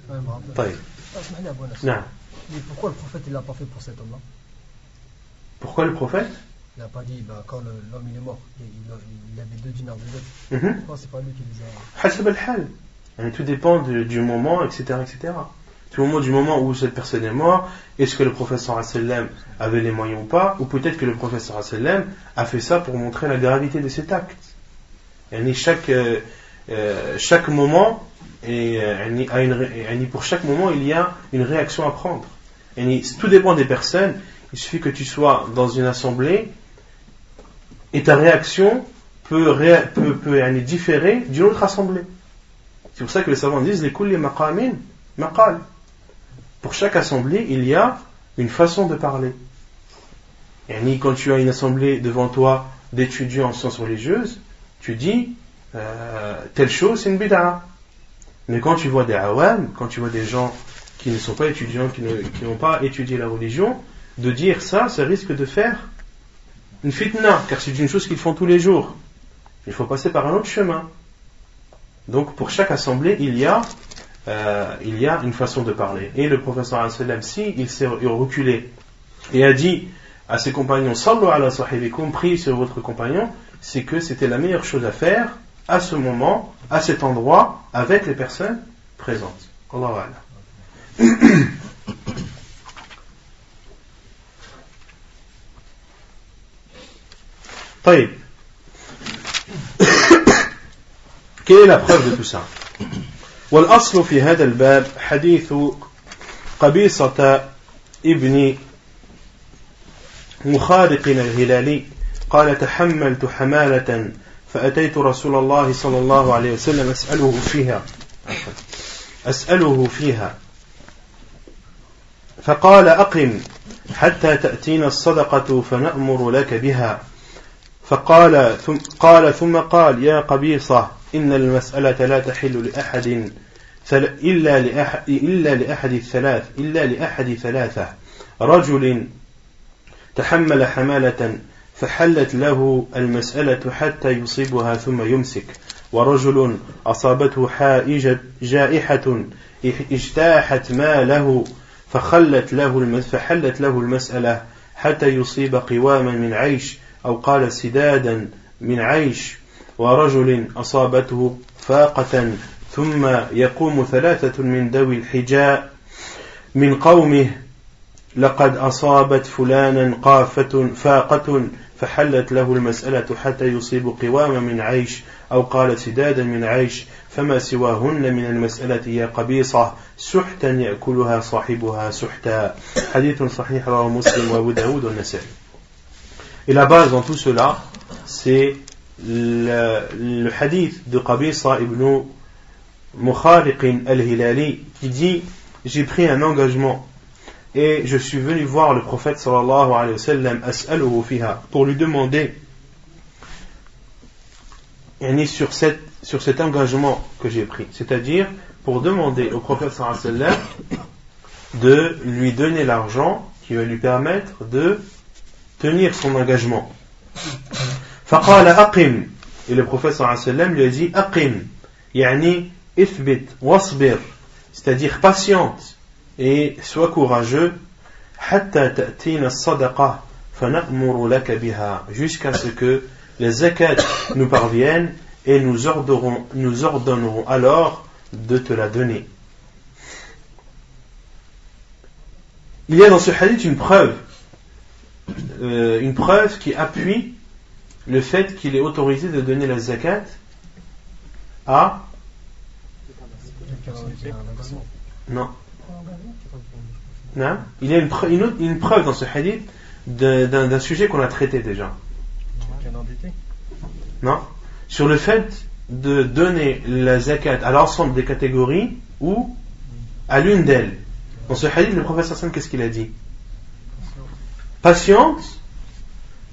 Mais pourquoi le prophète ne l'a pas fait pour cet homme-là? Pourquoi le prophète? Il n'a pas dit quand l'homme il est mort, il avait 2 dinars de dette. Pourquoi c'est pas lui qui les a... Hasab al-hal. Tout dépend du moment, etc., etc. Du moment où cette personne est morte, est-ce que le prophète sallallahu alayhi wa sallam avait les moyens ou pas, ou peut-être que le prophète sallallahu alayhi wa sallam a fait ça pour montrer la gravité de cet acte. Chaque moment pour chaque moment il y a une réaction à prendre. Tout dépend des personnes. Il suffit que tu sois dans une assemblée et ta réaction peut différer d'une autre assemblée. C'est pour ça que les savants disent les kulli maqamin maqal. Pour chaque assemblée, il y a une façon de parler. Et quand tu as une assemblée devant toi d'étudiants en sciences religieuses, tu dis telle chose, c'est une bid'a. Mais quand tu vois des awam, quand tu vois des gens qui ne sont pas étudiants, qui n'ont pas étudié la religion, de dire ça risque de faire une fitna, car c'est une chose qu'ils font tous les jours. Il faut passer par un autre chemin. Donc pour chaque assemblée, il y a une façon de parler. Et le prophète sallallahu alayhi wa sallam, si il s'est reculé et a dit à ses compagnons, sallu ala sahibikum, priez sur votre compagnon, c'est que c'était la meilleure chose à faire à ce moment, à cet endroit, avec les personnes présentes. Allahu a'lam. طيب. Quelle est la preuve de tout ça? والأصل في هذا الباب حديث قبيصة ابن مخارق الهلالي قال تحملت حمالة فأتيت رسول الله صلى الله عليه وسلم أسأله فيها فقال أقم حتى تأتينا الصدقة فنأمر لك بها فقال ثم قال يا قبيصة إن المسألة لا تحل لأحد إلا لأحد ثلاثة رجل تحمل حمالة فحلت له المسألة حتى يصيبها ثم يمسك ورجل أصابته جائحة اجتاحت ماله فحلت له المسألة حتى يصيب قواما من عيش أو قال سدادا من عيش ورجل أصابته فاقة ثم يقوم ثلاثة من ذوي الحجاء من قومه لقد أصابت فلانا فاقة فحلت له المسألة حتى يصيب قواما من عيش أو قال سدادا من عيش فما سواهن من المسألة يا قبيصة سحتا يأكلها صاحبها سحتا حديث صحيح رواه مسلم وأبو داود والنسائي. Et la base dans tout cela, c'est le hadith de Qabisa ibn Mukhariqin al-Hilali qui dit j'ai pris un engagement et je suis venu voir le prophète sallallahu alayhi wa sallam as'aluhu fiha pour lui demander sur cet engagement que j'ai pris, c'est-à-dire pour demander au prophète sallallahu alayhi wa sallam de lui donner l'argent qui va lui permettre de tenir son engagement. فقال أقم, et le prophète sallallahu alayhi wa sallam lui a dit أقم يعني اثبت واصبر, c'est-à-dire patiente et sois courageux حتى تأتينا الصدقة فنأمر لك بها, jusqu'à ce que les zakats nous parviennent et nous ordonnerons alors de te la donner. Il y a dans ce hadith une preuve qui appuie le fait qu'il est autorisé de donner la zakat à non. Il y a une preuve dans ce hadith d'un sujet qu'on a traité déjà. Non, sur le fait de donner la zakat à l'ensemble des catégories ou à l'une d'elles. Dans ce hadith, le prophète sallallahu alayhi wa sallam, qu'est-ce qu'il a dit? Patiente,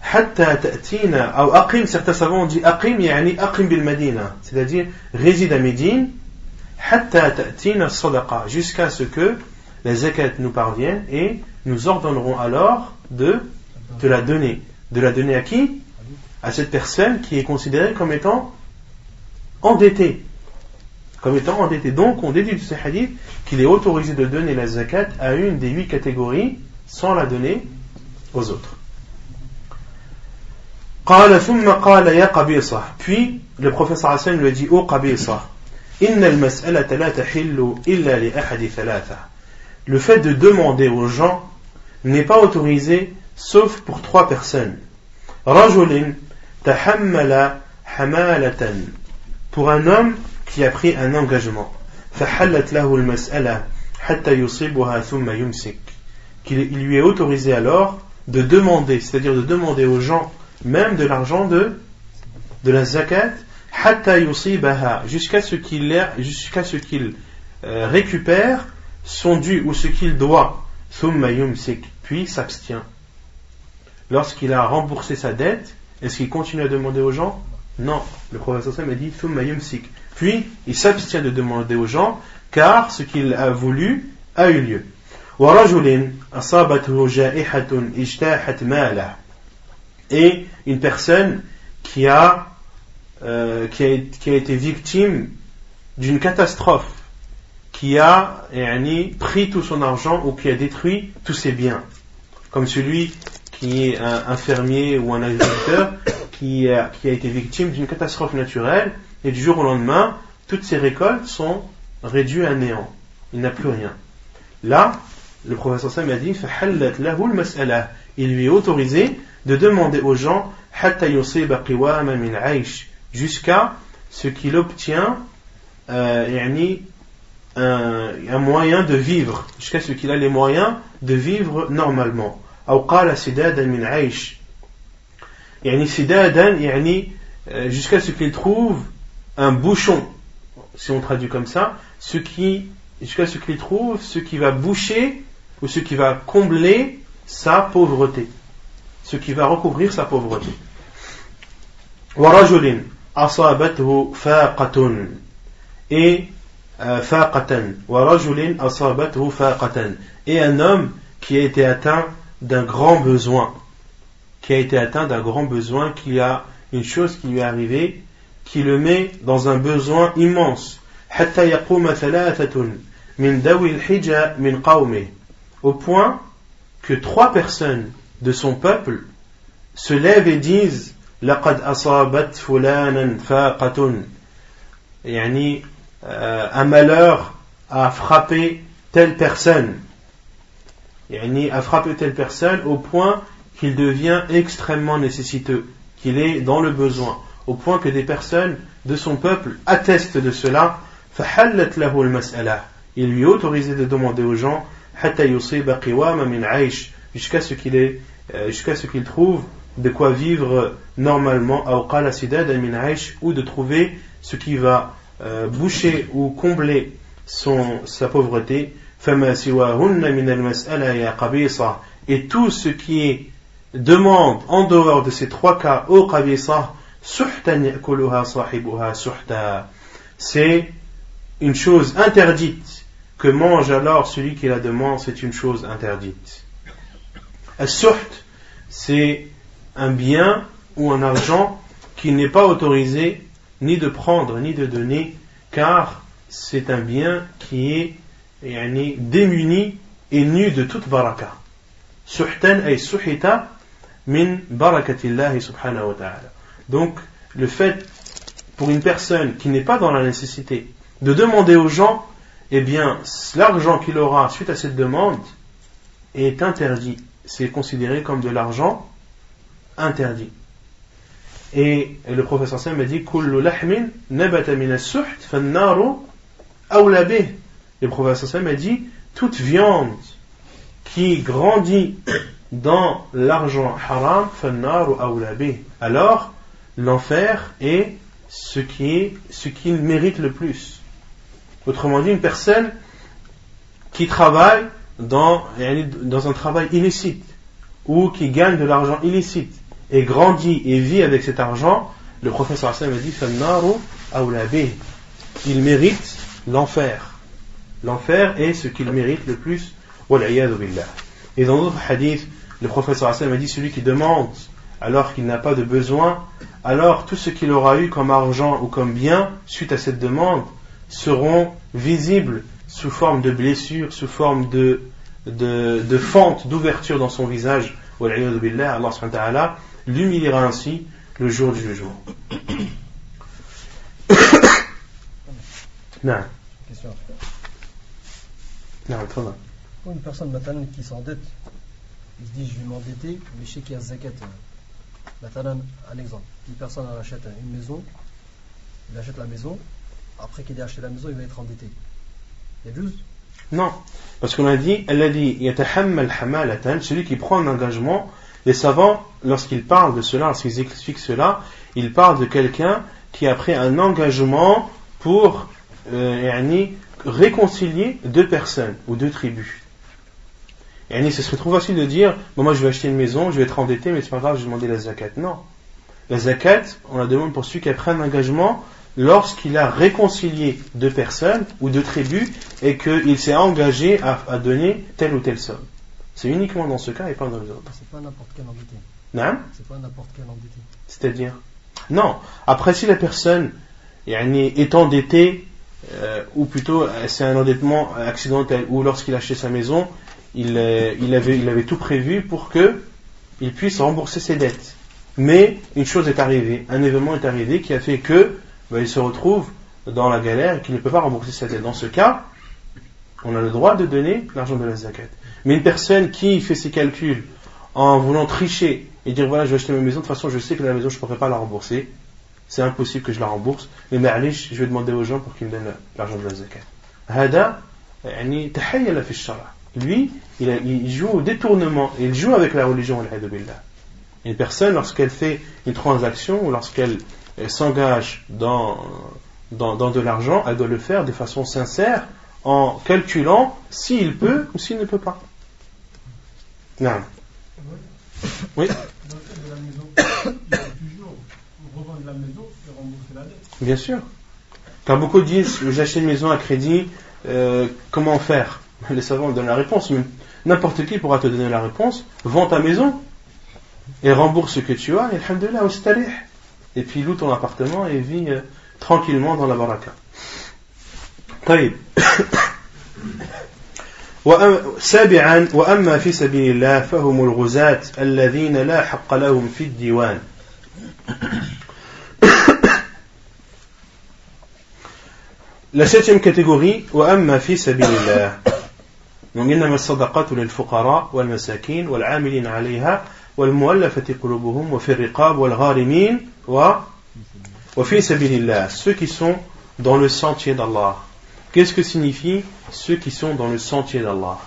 hatta ta'tina, ou aqim, certains savants ont dit aqim, yani aqim bil Madina, c'est-à-dire réside à Médine, hatta ta'tina sadaqa, jusqu'à ce que les zakat nous parviennent et nous ordonnerons alors de te la donner. De la donner à qui? À cette personne qui est considérée comme étant endettée. Donc on déduit de ce hadith qu'il est autorisé de donner la zakat à une des 8 catégories sans la donner aux autres. Puis le prophète sallallahu alayhi wa sallam lui a dit: Ô Qabisa, innal mas'alata la tahillu illa li ahadi thalatha. Le fait de demander aux gens n'est pas autorisé sauf pour 3 personnes. Rajulin tahammala hamalatan, pour un homme qui a pris un engagement. Fahallat lahu al-mas'ala hatta yusibuha thumma yumsik. Il lui est autorisé alors de demander, c'est-à-dire de demander aux gens même de l'argent de la zakat, hatta yusibaha, jusqu'à ce qu'il récupère son dû ou ce qu'il doit, thumma yumsik, puis s'abstient. Lorsqu'il a remboursé sa dette, est-ce qu'il continue à demander aux gens? Non. Le prophète sallallahu alayhi wa sallam a dit thumma yumsik, puis il s'abstient de demander aux gens, car ce qu'il a voulu a eu lieu. وَرَجُلٍ أَصَابَتْهُ جَائِحَةٌ اجْتَاحَتْ مَالَهُ, et une personne qui a été victime d'une catastrophe, qui a pris tout son argent ou qui a détruit tous ses biens, comme celui qui est un fermier ou un agriculteur qui a été victime d'une catastrophe naturelle et du jour au lendemain toutes ses récoltes sont réduites à néant, il n'a plus rien. Là le prophète sallallahu alayhi wa sallam a dit فَحَلَّتْ لَهُ الْمَسْأَلَةِ, il lui est autorisé de demander aux gens حَتَّى يُصِيبَ قِوَامًا مِنْ عَيْشٍ, jusqu'à ce qu'il obtient un moyen de vivre, jusqu'à ce qu'il a les moyens de vivre normalement. أو قال سدادا من عيش, سدادا jusqu'à ce qu'il trouve un bouchon, si on traduit comme ça, jusqu'à ce qu'il trouve ce qui va boucher ou ce qui va combler sa pauvreté, ce qui va recouvrir sa pauvreté. وَرَجُلٍ أَصَابَتْهُ فَاقَةٌ, et فَاقَةً وَرَجُلٍ أَصَابَتْهُ فَاقَةً, et un homme qui a été atteint d'un grand besoin, qu'il y a une chose qui lui est arrivée qui le met dans un besoin immense, حتى يقوم ثلاثة من ذوي الحجة من قومه, au point que 3 personnes de son peuple se lèvent et disent لقد أصابت فلانا فاقة, un malheur a frappé telle personne, au point qu'il devient extrêmement nécessiteux, qu'il est dans le besoin, au point que des personnes de son peuple attestent de cela. فَحَلَّتْ لَهُ الْمَسْأَلَةِ, il lui est autorisé de demander aux gens حَتَّى يُصِيبَ قِوَامًا مِنْ عَيْشٍ, jusqu'à ce qu'il trouve de quoi vivre normalement, أو قال سدادا من عيش, ou de trouver ce qui va boucher ou combler sa pauvreté. فَمَا سِوَاهُنَّ مِنَ الْمَسْأَلَةِ يَا قَبِيصَةِ, et tout ce qui est demande en dehors de ces 3 cas, au qabisa, suhtan ya'kuluha sahibuha suhta, c'est une chose interdite que mange alors celui qui la demande, c'est une chose interdite. As-suht, c'est un bien ou un argent qui n'est pas autorisé ni de prendre ni de donner, car c'est un bien qui est démuni et nu de toute baraka. Suhtan ay suhita min barakatillahi subhanahu wa ta'ala. Donc le fait pour une personne qui n'est pas dans la nécessité de demander aux gens, eh bien l'argent qu'il aura suite à cette demande est interdit, c'est considéré comme de l'argent interdit. Et le professeur Sam a dit kullu lahmin nabata min as-suht fan-naru awla bih. Le professeur Sam a dit toute viande qui grandit dans l'argent haram, fan-naru awla bih, alors l'enfer est ce qu'il mérite le plus. Autrement dit, une personne qui travaille dans un travail illicite ou qui gagne de l'argent illicite et grandit et vit avec cet argent, le professeur Hassan a dit fan-naru awla bih, il mérite l'enfer. L'enfer est ce qu'il mérite le plus. Wal-'iyadhu billah. Et dans d'autres hadiths, le professeur Hassan a dit celui qui demande alors qu'il n'a pas de besoin, alors tout ce qu'il aura eu comme argent ou comme bien suite à cette demande seront visibles sous forme de blessures, sous forme de fentes, d'ouverture dans son visage. Wal-'iyadhu billah. Allah subhanahu wa ta'ala l'humiliera ainsi le jour du jugement. Non. Question. Non, très bien. Pour une personne matalan qui s'endette, il se dit je vais m'endetter, mais je sais qu'il y a zakat. Matalan, un exemple. Une personne elle achète une maison, il achète la maison, après qu'il ait acheté la maison, il va être endetté. Il y a 12 ? Non, parce qu'on a dit, elle a dit, yatahammal hamalatan, celui qui prend un engagement. Les savants, lorsqu'ils parlent de cela, lorsqu'ils expliquent cela, ils parlent de quelqu'un qui a pris un engagement pour réconcilier deux personnes ou deux tribus. Et ce serait trop facile de dire, bon, moi je vais acheter une maison, je vais être endetté, mais c'est pas grave, je vais demander la zakat. Non. La zakat, on la demande pour celui qui a pris un engagement lorsqu'il a réconcilié deux personnes ou deux tribus et qu'il s'est engagé à donner telle ou telle somme. C'est uniquement dans ce cas et pas dans les autres. C'est pas n'importe quel endetté. Non ? C'est pas n'importe quel endetté. C'est-à-dire ? Non. Après, si la personne est endettée, ou plutôt c'est un endettement accidentel, ou lorsqu'il a acheté sa maison, il avait tout prévu pour qu'il puisse rembourser ses dettes. Mais une chose est arrivée, un événement est arrivé qui a fait que il se retrouve dans la galère et qu'il ne peut pas rembourser sa dette. Dans ce cas, on a le droit de donner l'argent de la zakat. Mais une personne qui fait ses calculs en voulant tricher et dire voilà, je vais acheter ma maison, de toute façon je sais que la maison je ne pourrai pas la rembourser, c'est impossible que je la rembourse, mais ma'alish, je vais demander aux gens pour qu'ils me donnent l'argent de la zakat. Hada, tahayyala fi shara. Lui, il joue au détournement, il joue avec la religion, al-'iyadhu billah. Une personne, lorsqu'elle fait une transaction ou lorsqu'elle s'engage dans de l'argent, elle doit le faire de façon sincère en calculant s'il peut ou s'il ne peut pas. Non. Oui. Dans le cas de la maison, il faut toujours revendre la maison et rembourser la dette. Bien sûr. Car beaucoup disent j'achète une maison à crédit, comment faire? Les savants donnent la réponse, mais n'importe qui pourra te donner la réponse. Vends ta maison et rembourse ce que tu as, et alhamdoulilah, ustarih. Et puis loue ton appartement et vis tranquillement dans la baraka. طيب. سابعا وأما في سبيل الله فهم الغزاة الذين لا حق لهم في الديوان. La septième catégorie وأما في سبيل الله. Donc إنما الصدقات للفقراء والمساكين والعاملين عليها والمؤلفة قلوبهم وفي الرقاب والغارمين وفي سبيل الله. Ceux qui sont dans le sentier d'Allah. Qu'est-ce que signifie ceux qui sont dans le sentier d'Allah?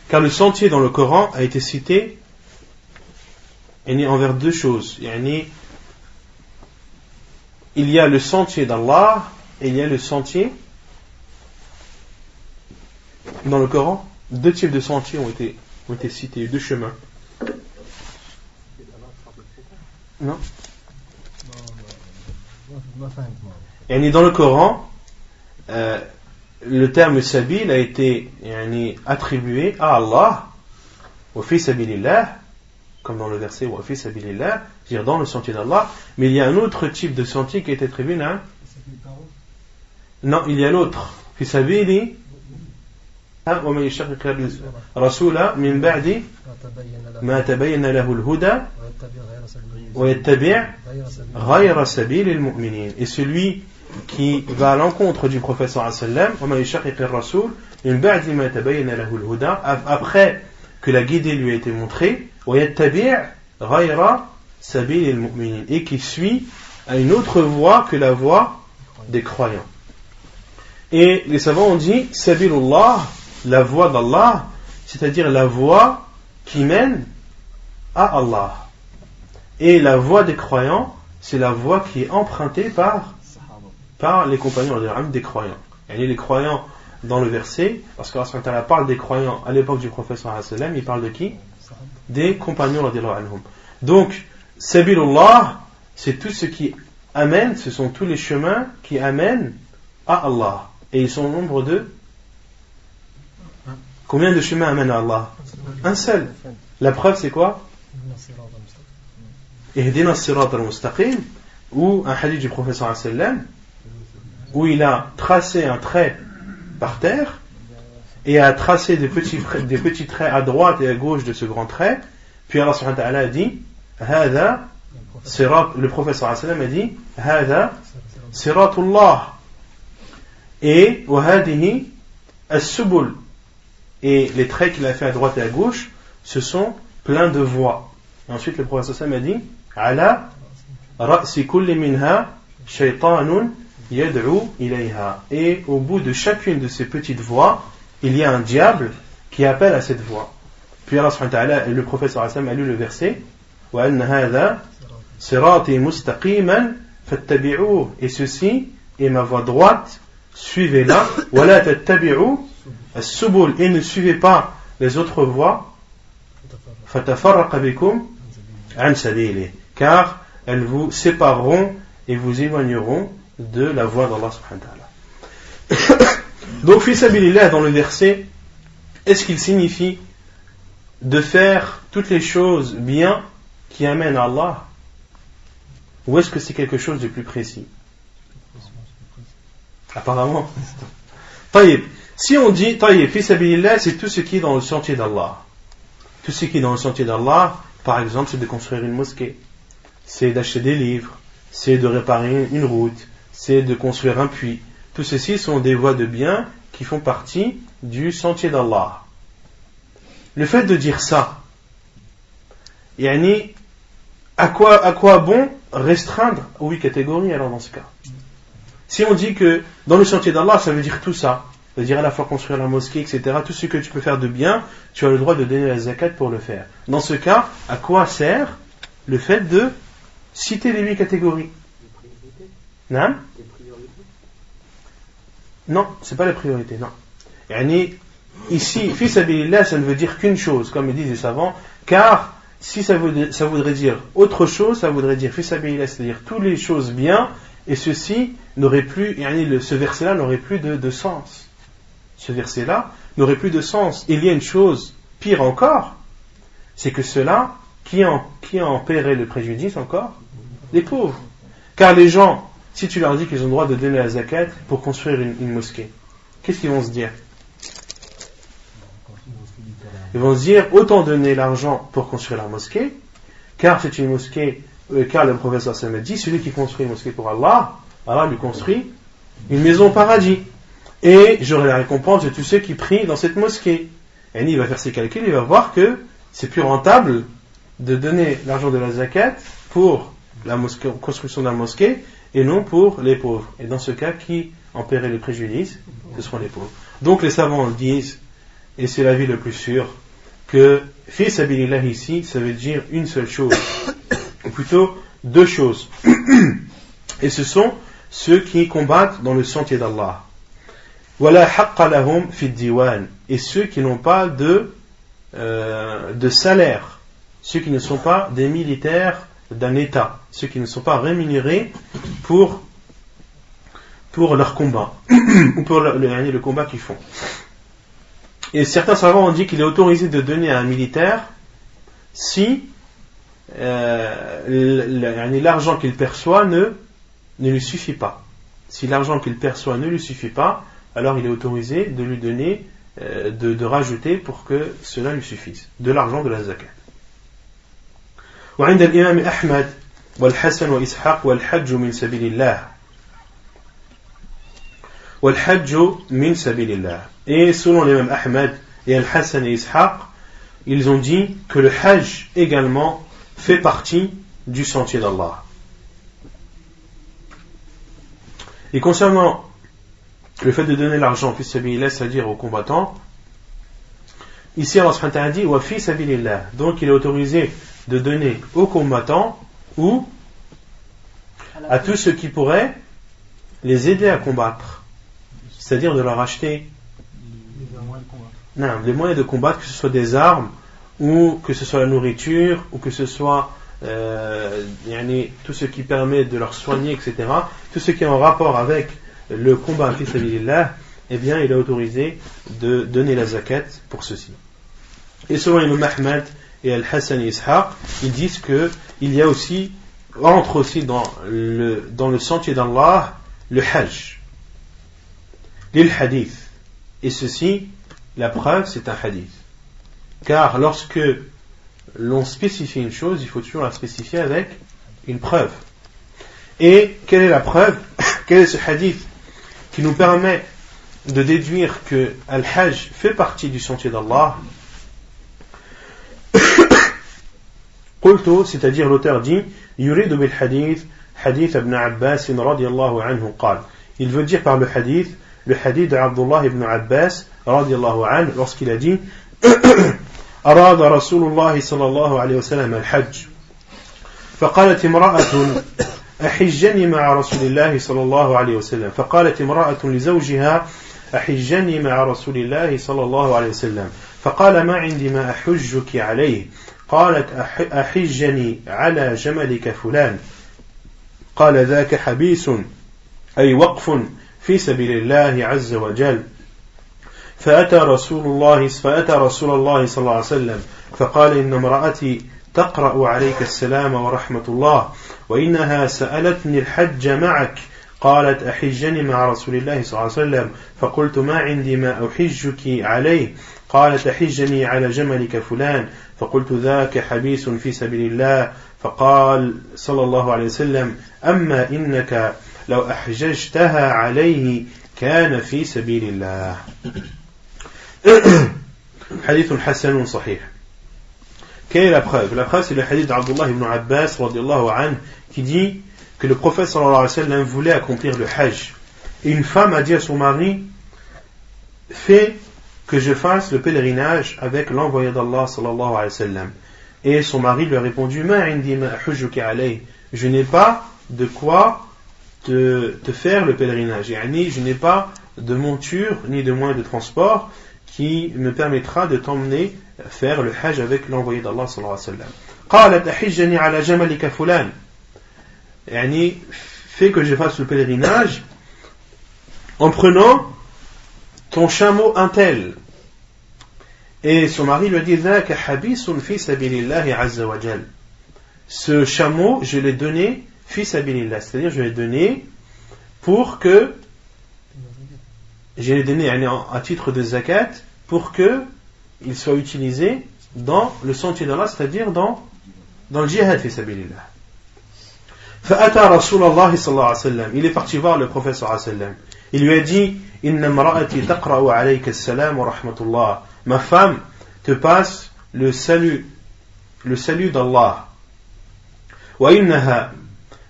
Car le sentier dans le Coran a été cité envers deux choses. Il y a le sentier d'Allah et il y a le sentier dans le Coran. Deux types de sentiers ont été cités, deux chemins. Non? Dans le Coran, le terme sabil a été attribué à Allah, wa fi sabilillah, comme dans le verset wa fi sabilillah, c'est-à-dire dans le sentier d'Allah. Mais il y a un autre type de sentier qui a été attribué à non, il y a l'autre. Fi sabili wa man yashaqiq ar-rasula min ba'di ma tabayyana lahu al-huda wa yattabi' ghayra sabili al-mu'minin. Et celui qui va à l'encontre du prophète sallallahu alayhi wa sallam, après que la guidée lui a été montrée, et qui suit à une autre voie que la voie des croyants. Et les savants ont dit sabilullah, la voie d'Allah, c'est-à-dire la voie qui mène à Allah. Et la voie des croyants, c'est la voie qui est empruntée par les compagnons des croyants. Et les croyants dans le verset, parce qu'Allah parle des croyants à l'époque du prophète sallallahu alayhi wa sallam, il parle de qui? Des compagnons radiyallahu anhum. Donc, sabilullah, c'est tout ce qui amène, ce sont tous les chemins qui amènent à Allah. Et ils sont au nombre de combien de chemins amènent à Allah? Un seul. La preuve c'est quoi? Ihdina as-sirat al-mustaqim, ou un hadith du prophète sallallahu alayhi wa sallam, où il a tracé un trait par terre et a tracé des petits traits à droite et à gauche de ce grand trait. Puis Allah subhanahu wa ta'ala a dit Hada sirat, le prophète sallallahu alayhi wa sallam a dit Hada siratullah et wahadihi as-subul, et les traits qu'il a fait à droite et à gauche, ce sont plein de voies. Et ensuite le prophète sallallahu alayhi wa sallam a dit Ala ra'si kulli minha shaytanun yad'u ilayha. Et au bout de chacune de ces petites voies, il y a un diable qui appelle à cette voie. Puis Allah subhanahu wa ta'ala, le prophète sallallahu alayhi wa sallam a lu le verset wa anna hadha sirati mustaqiman fattabi'uhu, et ceci est ma voie droite, suivez-la, وَلَا تَتَّبِعُوا السُّبُلِ, et ne suivez pas les autres voies, فَتَفَرَّقَ بِكُمْ عَنْ سَبِيلِهِ, car elles vous sépareront et vous éloigneront de la voie d'Allah subhanahu wa ta'ala. Donc, fi sabilillah, dans le verset, est-ce qu'il signifie de faire toutes les choses bien qui amènent à Allah, ou est-ce que c'est quelque chose de plus précis? Apparemment. Taïb. Si on dit taïb, fi sabilillah, c'est tout ce qui est dans le sentier d'Allah. Tout ce qui est dans le sentier d'Allah, par exemple, c'est de construire une mosquée, c'est d'acheter des livres, c'est de réparer une route, c'est de construire un puits. Tout ceci sont des voies de bien qui font partie du sentier d'Allah. Le fait de dire ça, yani, à quoi bon restreindre 8 catégories alors dans ce cas? Si on dit que dans le sentier d'Allah, ça veut dire tout ça, ça veut dire à la fois construire la mosquée, etc., tout ce que tu peux faire de bien, tu as le droit de donner la zakat pour le faire. Dans ce cas, à quoi sert le fait de citer les 8 catégories? Non? Non, c'est pas la priorité, non. Yani, ici, fi sabilillah, ça ne veut dire qu'une chose, comme le disent les savants, car si ça voudrait dire autre chose, ça voudrait dire fi sabilillah, c'est-à-dire toutes les choses bien, et ceci n'aurait plus, yani, ce verset-là n'aurait plus de sens. Ce verset-là n'aurait plus de sens. Il y a une chose pire encore, c'est que ceux-là, qui en paierait le préjudice encore? Les pauvres. Car les gens, si tu leur dis qu'ils ont le droit de donner la zakat pour construire une mosquée, qu'est-ce qu'ils vont se dire? Ils vont se dire, autant donner l'argent pour construire la mosquée, car c'est une mosquée, car le professeur Samet dit, celui qui construit une mosquée pour Allah, Allah lui construit une maison au paradis. Et j'aurai la récompense de tous ceux qui prient dans cette mosquée. Et il va faire ses calculs, il va voir que c'est plus rentable de donner l'argent de la zakat pour la construction de la mosquée, et non pour les pauvres. Et dans ce cas, qui en paierait les préjudices? Ce seront les pauvres. Donc les savants disent, et c'est l'avis le plus sûr, que fi sabilillah ici, ça veut dire une seule chose, ou plutôt deux choses. Et ce sont ceux qui combattent dans le sentier d'Allah. Wala haqqa lahum fi diwan, et ceux qui n'ont pas de salaire, ceux qui ne sont pas des militaires d'un État, ceux qui ne sont pas rémunérés pour leur combat, ou pour le combat qu'ils font. Et certains savants ont dit qu'il est autorisé de donner à un militaire si l'argent qu'il perçoit ne lui suffit pas. Si l'argent qu'il perçoit ne lui suffit pas, alors il est autorisé de lui donner, de rajouter pour que cela lui suffise, de l'argent de la zakat. وعند الإمام أحمد والحسن وإسحاق والحج من سبيل الله والحج من سبيل الله. Et selon l'imam Ahmed et Al-Hassan et Ishaq, ils ont dit que le hajj également fait partie du sentier d'Allah. Et concernant le fait de donner l'argent fi sabilillah, c'est-à-dire aux combattants, ici Allah subhanahu wa ta'ala dit wa fi sabilillah, donc il est autorisé de donner aux combattants ou à tous ceux qui pourraient les aider à combattre, c'est-à-dire de leur acheter les moyens de combattre, que ce soit des armes ou que ce soit la nourriture ou que ce soit tout ce qui permet de leur soigner, etc. Tout ce qui est en rapport avec le combat fi sabilillah, eh bien il est autorisé de donner la zakat pour ceci. Et selon Imam Ahmed et Al-Hassan et Ishaq, ils disent qu'il y a aussi, entre aussi dans le sentier d'Allah, le hajj, l'il hadith. Et ceci, la preuve, c'est un hadith. Car lorsque l'on spécifie une chose, il faut toujours la spécifier avec une preuve. Et quelle est la preuve? Quel est ce hadith qui nous permet de déduire que Al-Hajj fait partie du sentier d'Allah? قلت, c'est-à-dire l'auteur dit يريد بالحديث حديث ابن عباس رضي الله عنه قال, il veut dire par le hadith d'Abdullah ibn Abbas رضي الله عنه lorsqu'il a dit أراد رسول الله صلى الله عليه وسلم الحج فقالت امرأة أحجني مع رسول الله صلى الله عليه وسلم. فقالت امرأة لزوجها أحجني مع رسول الله صلى الله عليه وسلم. فقال ما عندي ما أحجك عليه. قالت أحجني على جملك فلان. قال ذاك حبيس أي وقف في سبيل الله عز وجل. فأتى رسول الله صلى الله عليه وسلم فقال إن امرأتي تقرأ عليك السلام ورحمة الله وإنها سألتني الحج معك. قالت أحجني مع رسول الله صلى الله عليه وسلم. فقلت ما عندي ما أحجك عليه. قالت أحجني على جملك فلان. فقلت ذاك حبيس في سبيل الله. فقال صلى الله عليه وسلم أما إنك لو أحججتها عليه كان في سبيل الله. حديث حسن صحيح. Quelle est la preuve? La preuve, c'est le hadith d'Abdullah ibn Abbas radiyallahu anhu qui dit que le prophète sallallahu alayhi wa sallam voulait accomplir le hajj. Et une femme a dit à son mari, fais que je fasse le pèlerinage avec l'envoyé d'Allah sallallahu alayhi wa sallam. Et son mari lui a répondu, ma indi ma hujjuka alayh. Je n'ai pas de quoi te faire le pèlerinage. Yani, je n'ai pas de monture ni de moyen de transport qui me permettra de t'emmener faire le hajj avec l'envoyé d'Allah sallallahu alayhi wa sallam. قالت أحجني على جملك فلان. يعني fais que je fasse le pèlerinage en prenant ton chameau un tel. Et son mari lui a dit ذاك حبيس في سبيل الله عز وجل. Ce chameau je l'ai donné fi sabilillah, c'est-à-dire je l'ai donné pour que je l'ai donné à titre de zakat pour que il soit utilisé dans le sentier d'Allah, c'est-à-dire dans le djihad fi sabilillah. فأتى رسول الله صلى الله عليه وسلم. Il est parti voir le prophète صلى الله عليه وسلم. Il lui a dit إن امرأتي تقرأ عليك السلام ورحمة الله. Ma femme te passe le salut d'Allah. وإنها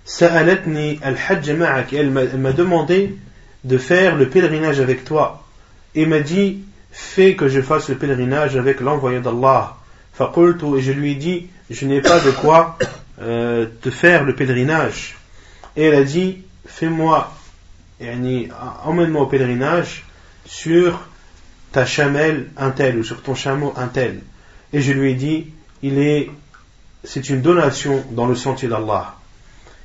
سألتني الحج معك. Elle m'a demandé de faire le pèlerinage avec toi et m'a dit fais que je fasse le pèlerinage avec l'envoyé d'Allah. فقلت, et je lui ai dit je n'ai pas de quoi te faire le pèlerinage. Et elle a dit fais-moi, emmène-moi au pèlerinage sur ta chamelle un tel ou sur ton chameau un tel. Et je lui ai dit c'est une donation dans le sentier d'Allah.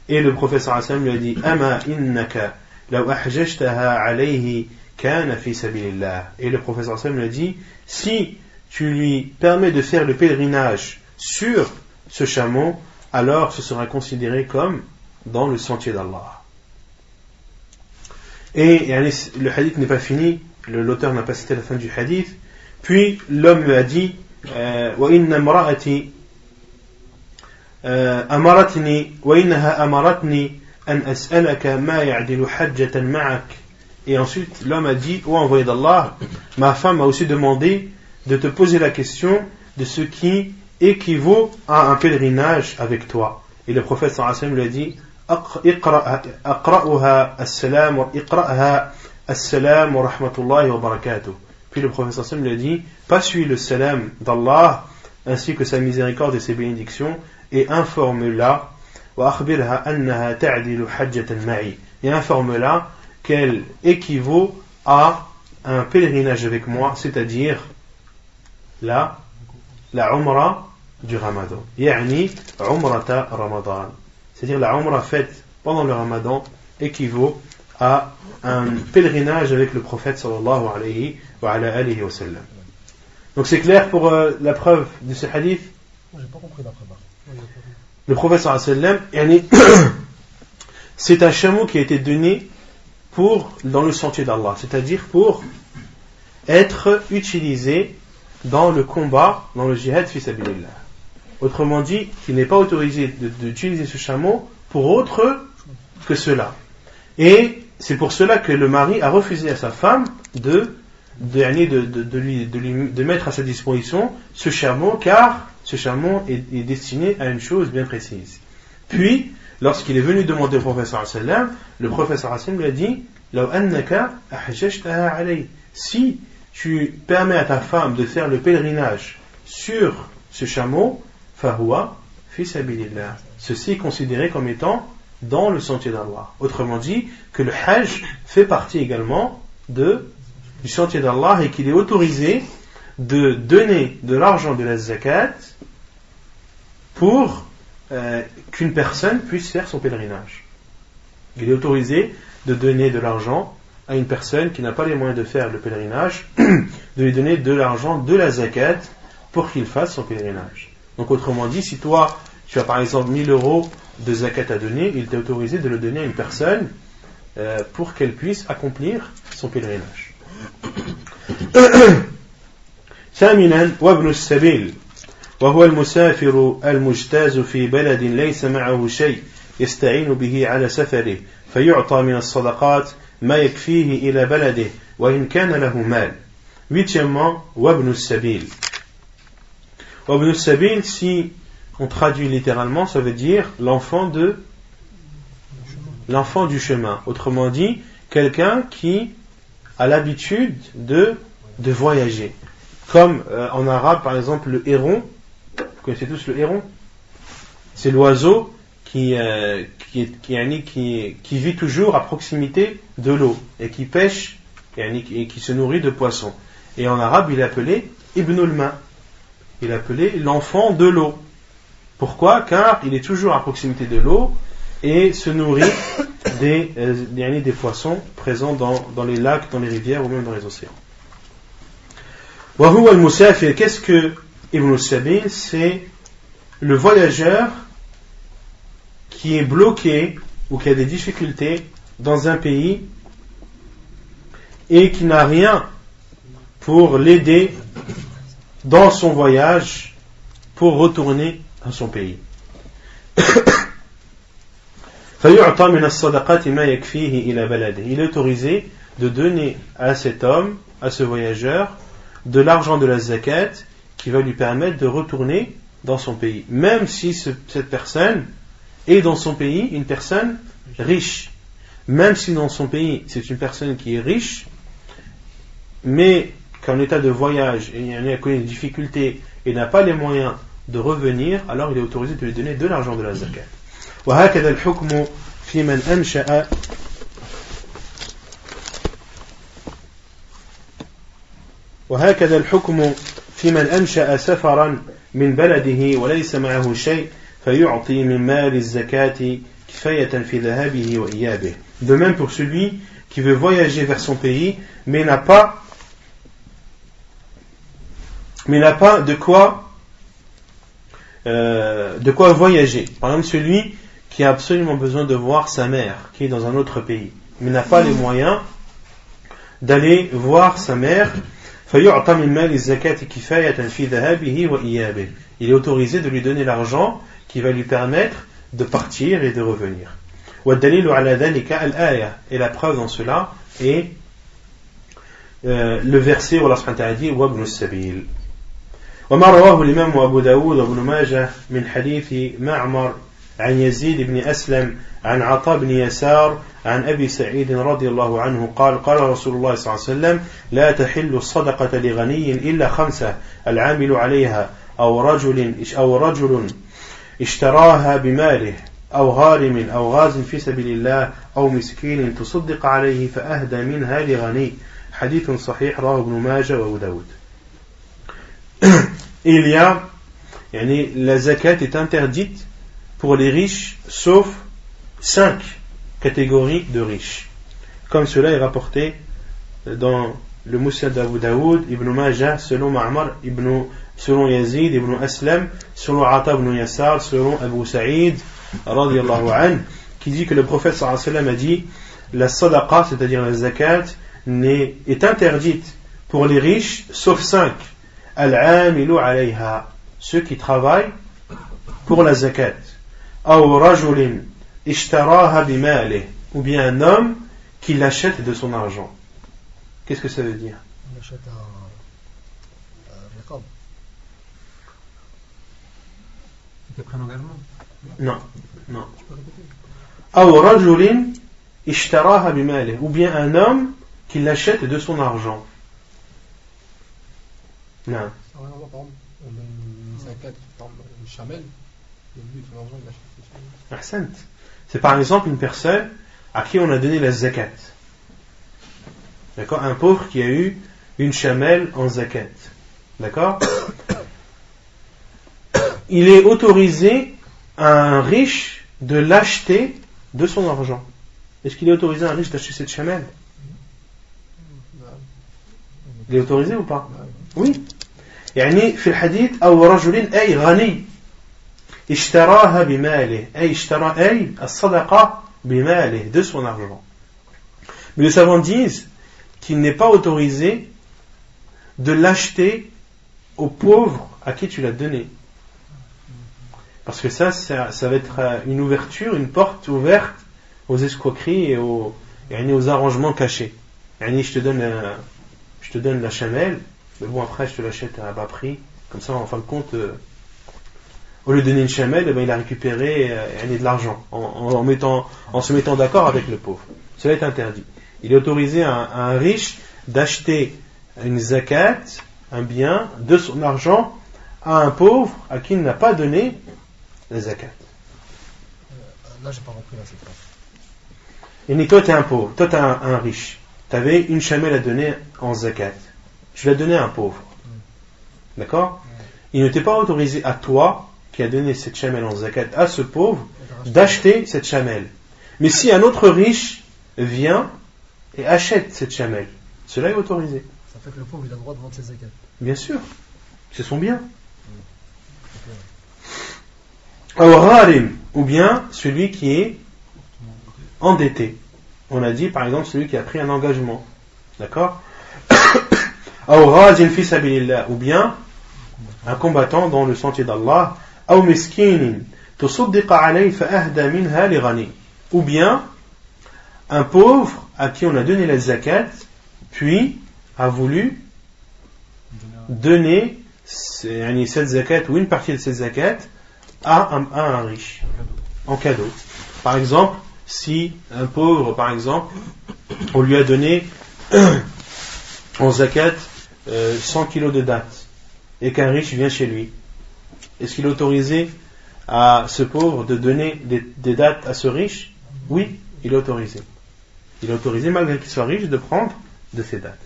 Et le prophète sallallahu alayhi wa sallam lui a dit ama innaka law ahjajtaha alayhi kana fi sabilillah. Et le prophète sallallahu alayhi wa sallam lui a dit si tu lui permets de faire le pèlerinage sur ce chameau, alors ce sera considéré comme dans le sentier d'Allah. Et le hadith n'est pas fini, l'auteur n'a pas cité la fin du hadith. Puis l'homme lui a dit wa inna imra'ati amaratni wa innaha amaratni an as'alaka ma ya'dilu hajjatan ma'ak. Et ensuite l'homme a dit ô envoyé d'Allah, ma femme m'a aussi demandé de te poser la question de ce qui équivaut à un pèlerinage avec toi. Et le prophète sallallahu alayhi wa sallam lui a dit اقرأها السلام ورحمة الله وبركاته. Puis le prophète sallallahu alayhi wa sallam lui a dit passe-lui le salam d'Allah ainsi que sa miséricorde et ses bénédictions et informe-la وأخبرها أنها تعدل حجة معي. Et informe-la qu'elle équivaut à un pèlerinage avec moi, c'est-à-dire la umrah du Ramadan. Yani umrata Ramadan. C'est-à-dire la umrah faite pendant le Ramadan équivaut à un pèlerinage avec le prophète sallallahu alayhi wa sallam. Donc c'est clair pour la preuve de ce hadith. J'ai pas compris la preuve. Le prophète sallallahu alayhi wa sallam, c'est un chameau qui a été donné dans le sentier d'Allah, c'est-à-dire pour être utilisé dans le combat, dans le jihad fi sabilillah. Autrement dit, qu'il n'est pas autorisé d'utiliser ce chameau pour autre que cela. Et c'est pour cela que le mari a refusé à sa femme de mettre à sa disposition ce chameau, car ce chameau est destiné à une chose bien précise. Puis, lorsqu'il est venu demander au prophète sallallahu alayhi wa sallam, le prophète sallallahu alayhi wa sallam lui a dit law annaka ahjajtaha alayhi. Si tu permets à ta femme de faire le pèlerinage sur ce chameau, fahuwa fi sabilillah. Ceci est considéré comme étant dans le sentier d'Allah. Autrement dit, que le Hajj fait partie également du sentier d'Allah et qu'il est autorisé de donner de l'argent de la zakat pour qu'une personne puisse faire son pèlerinage. Il est autorisé de donner de l'argent à une personne qui n'a pas les moyens de faire le pèlerinage, de lui donner de l'argent de la zakat pour qu'il fasse son pèlerinage. Donc autrement dit, si toi tu as par exemple 1000 euros de zakat à donner, il t'est autorisé de le donner à une personne pour qu'elle puisse accomplir son pèlerinage. ثامنا وابن السبيل وهو المسافر المجتاز في بلد ليس معه شيء يستعين به على سفره فيعطى من الصدقات ما يكفيه إلى بلده وإن كان له مال. Huitièmement, وابن السبيل. وابن السبيل, si on traduit littéralement, ça veut dire l'enfant du chemin. Autrement dit, quelqu'un qui a l'habitude de voyager. Comme en arabe, par exemple, le héron. Vous connaissez tous le héron? C'est l'oiseau qui vit toujours à proximité de l'eau et qui pêche et qui se nourrit de poissons. Et en arabe, il est appelé Ibnul Ma. Il est appelé l'enfant de l'eau. Pourquoi? Car il est toujours à proximité de l'eau et se nourrit des poissons présents dans les lacs, dans les rivières ou même dans les océans. Wahuwa al-Musafir, qu'est-ce que Ibn al-Sabil? C'est le voyageur qui est bloqué ou qui a des difficultés dans un pays et qui n'a rien pour l'aider dans son voyage pour retourner à son pays. Il est autorisé de donner à cet homme, à ce voyageur, de l'argent de la zakat qui va lui permettre de retourner dans son pays. Même si cette personne est dans son pays une personne riche. Même si dans son pays c'est une personne qui est riche, mais qu'en état de voyage et il a connu des difficultés et n'a pas les moyens de revenir, alors il est autorisé de lui donner de l'argent de la zakat. وهكذا الحكم في من أنشأ وهكذا الحكم في من أنشأ سفرا من بلده وليس معه شيء فيعطي من مال الزكاة كفاية في ذهابه وإيابه. De même pour celui qui veut voyager vers son pays mais n'a pas de quoi voyager. Par exemple, celui qui a absolument besoin de voir sa mère qui est dans un autre pays mais n'a pas les moyens d'aller voir sa mère, il est autorisé de lui donner l'argent qui va lui permettre de partir et de revenir. Et la preuve dans cela est le verset où Allah subhanahu wa ta'ala dit وابن السبيل. وما رواه الإمام أبو داود وابن ماجه من حديث معمر عن يزيد بن أسلم عن عطاء بن يسار عن أبي سعيد رضي الله عنه قال قال رسول الله صلى الله عليه وسلم لا تحل الصدقة لغني إلا خمسة العامل عليها أو رجل اشتراها بماله أو غارم أو غاز في سبيل الله أو مسكين تصدق عليه فأهدى منها لغني. حديث صحيح رواه ابن ماجه وأبو داود. Il y a, la zakat est interdite pour les riches sauf 5 catégories de riches. Comme cela est rapporté dans le Musnad d'Abu Daoud, Ibn Majah, selon Ma'mar, selon Yazid, Ibn Aslam, selon Ata ibn Yasar, selon Abu Sa'id, radiyallahu anhu, qui dit que le prophète sallallahu alayhi wa sallam a dit la sadaqa, c'est-à-dire la zakat, est interdite pour les riches sauf 5. Al-amilu alayha, ceux qui travaillent pour la zakat. Aw rajulin ishtaraha bimalih, ou bien un homme qui l'achète de son argent. Qu'est-ce que ça veut dire? On achète un riqab. Il prend un engagement? Non. Aw rajulin ishtaraha bimalih, ou bien un homme qui l'achète de son argent. Non. Par exemple, on met une zakat, une chamelle, C'est par exemple une personne à qui on a donné la zakat. D'accord? Un pauvre qui a eu une chamelle en zakat. D'accord? Il est autorisé à un riche de l'acheter de son argent. Est-ce qu'il est autorisé à un riche d'acheter cette chamelle? Il est autorisé ou pas? Oui. يعني في الحديث أو رجل أي غني اشتراها بماله أي اشترى أي الصدقة بماله de son argent. Mais les savants disent qu'il n'est pas autorisé de l'acheter au pauvre à qui tu l'as donné. Parce que ça va être une ouverture, une porte ouverte aux escroqueries et aux arrangements cachés. Je te donne la chamelle, mais bon, après je te l'achète à bas prix. Comme ça, en fin de compte, au lieu de donner une chamelle, il a récupéré de l'argent en se mettant d'accord avec le pauvre. Cela est interdit. Il est autorisé à un riche d'acheter une zakat, un bien, de son argent, à un pauvre à qui il n'a pas donné la zakat. Là, j'ai pas compris cette phrase. Et toi, tu es un pauvre, toi, tu es un riche. Tu avais une chamelle à donner en zakat. Tu l'as donnée à un pauvre. D'accord? Il ne t'est pas autorisé à toi, qui a donné cette chamelle en zakat, à ce pauvre, d'acheter cette chamelle. Mais si un autre riche vient et achète cette chamelle, cela est autorisé. Ça fait que le pauvre, il a le droit de vendre ses zakat. Bien sûr. C'est son bien. Ou bien celui qui est endetté. On a dit par exemple celui qui a pris un engagement. D'accord? Ou bien un combattant dans le sentier d'Allah. Ou bien un pauvre à qui on a donné la zakat, puis a voulu donner cette zakat ou une partie de cette zakat à un riche en cadeau. Par exemple, si un pauvre, par exemple, on lui a donné en zakat 100 kilos de dattes et qu'un riche vient chez lui, est-ce qu'il est autorisé à ce pauvre de donner des dattes à ce riche? Oui, il est autorisé. Il est autorisé, malgré qu'il soit riche, de prendre de ces dattes.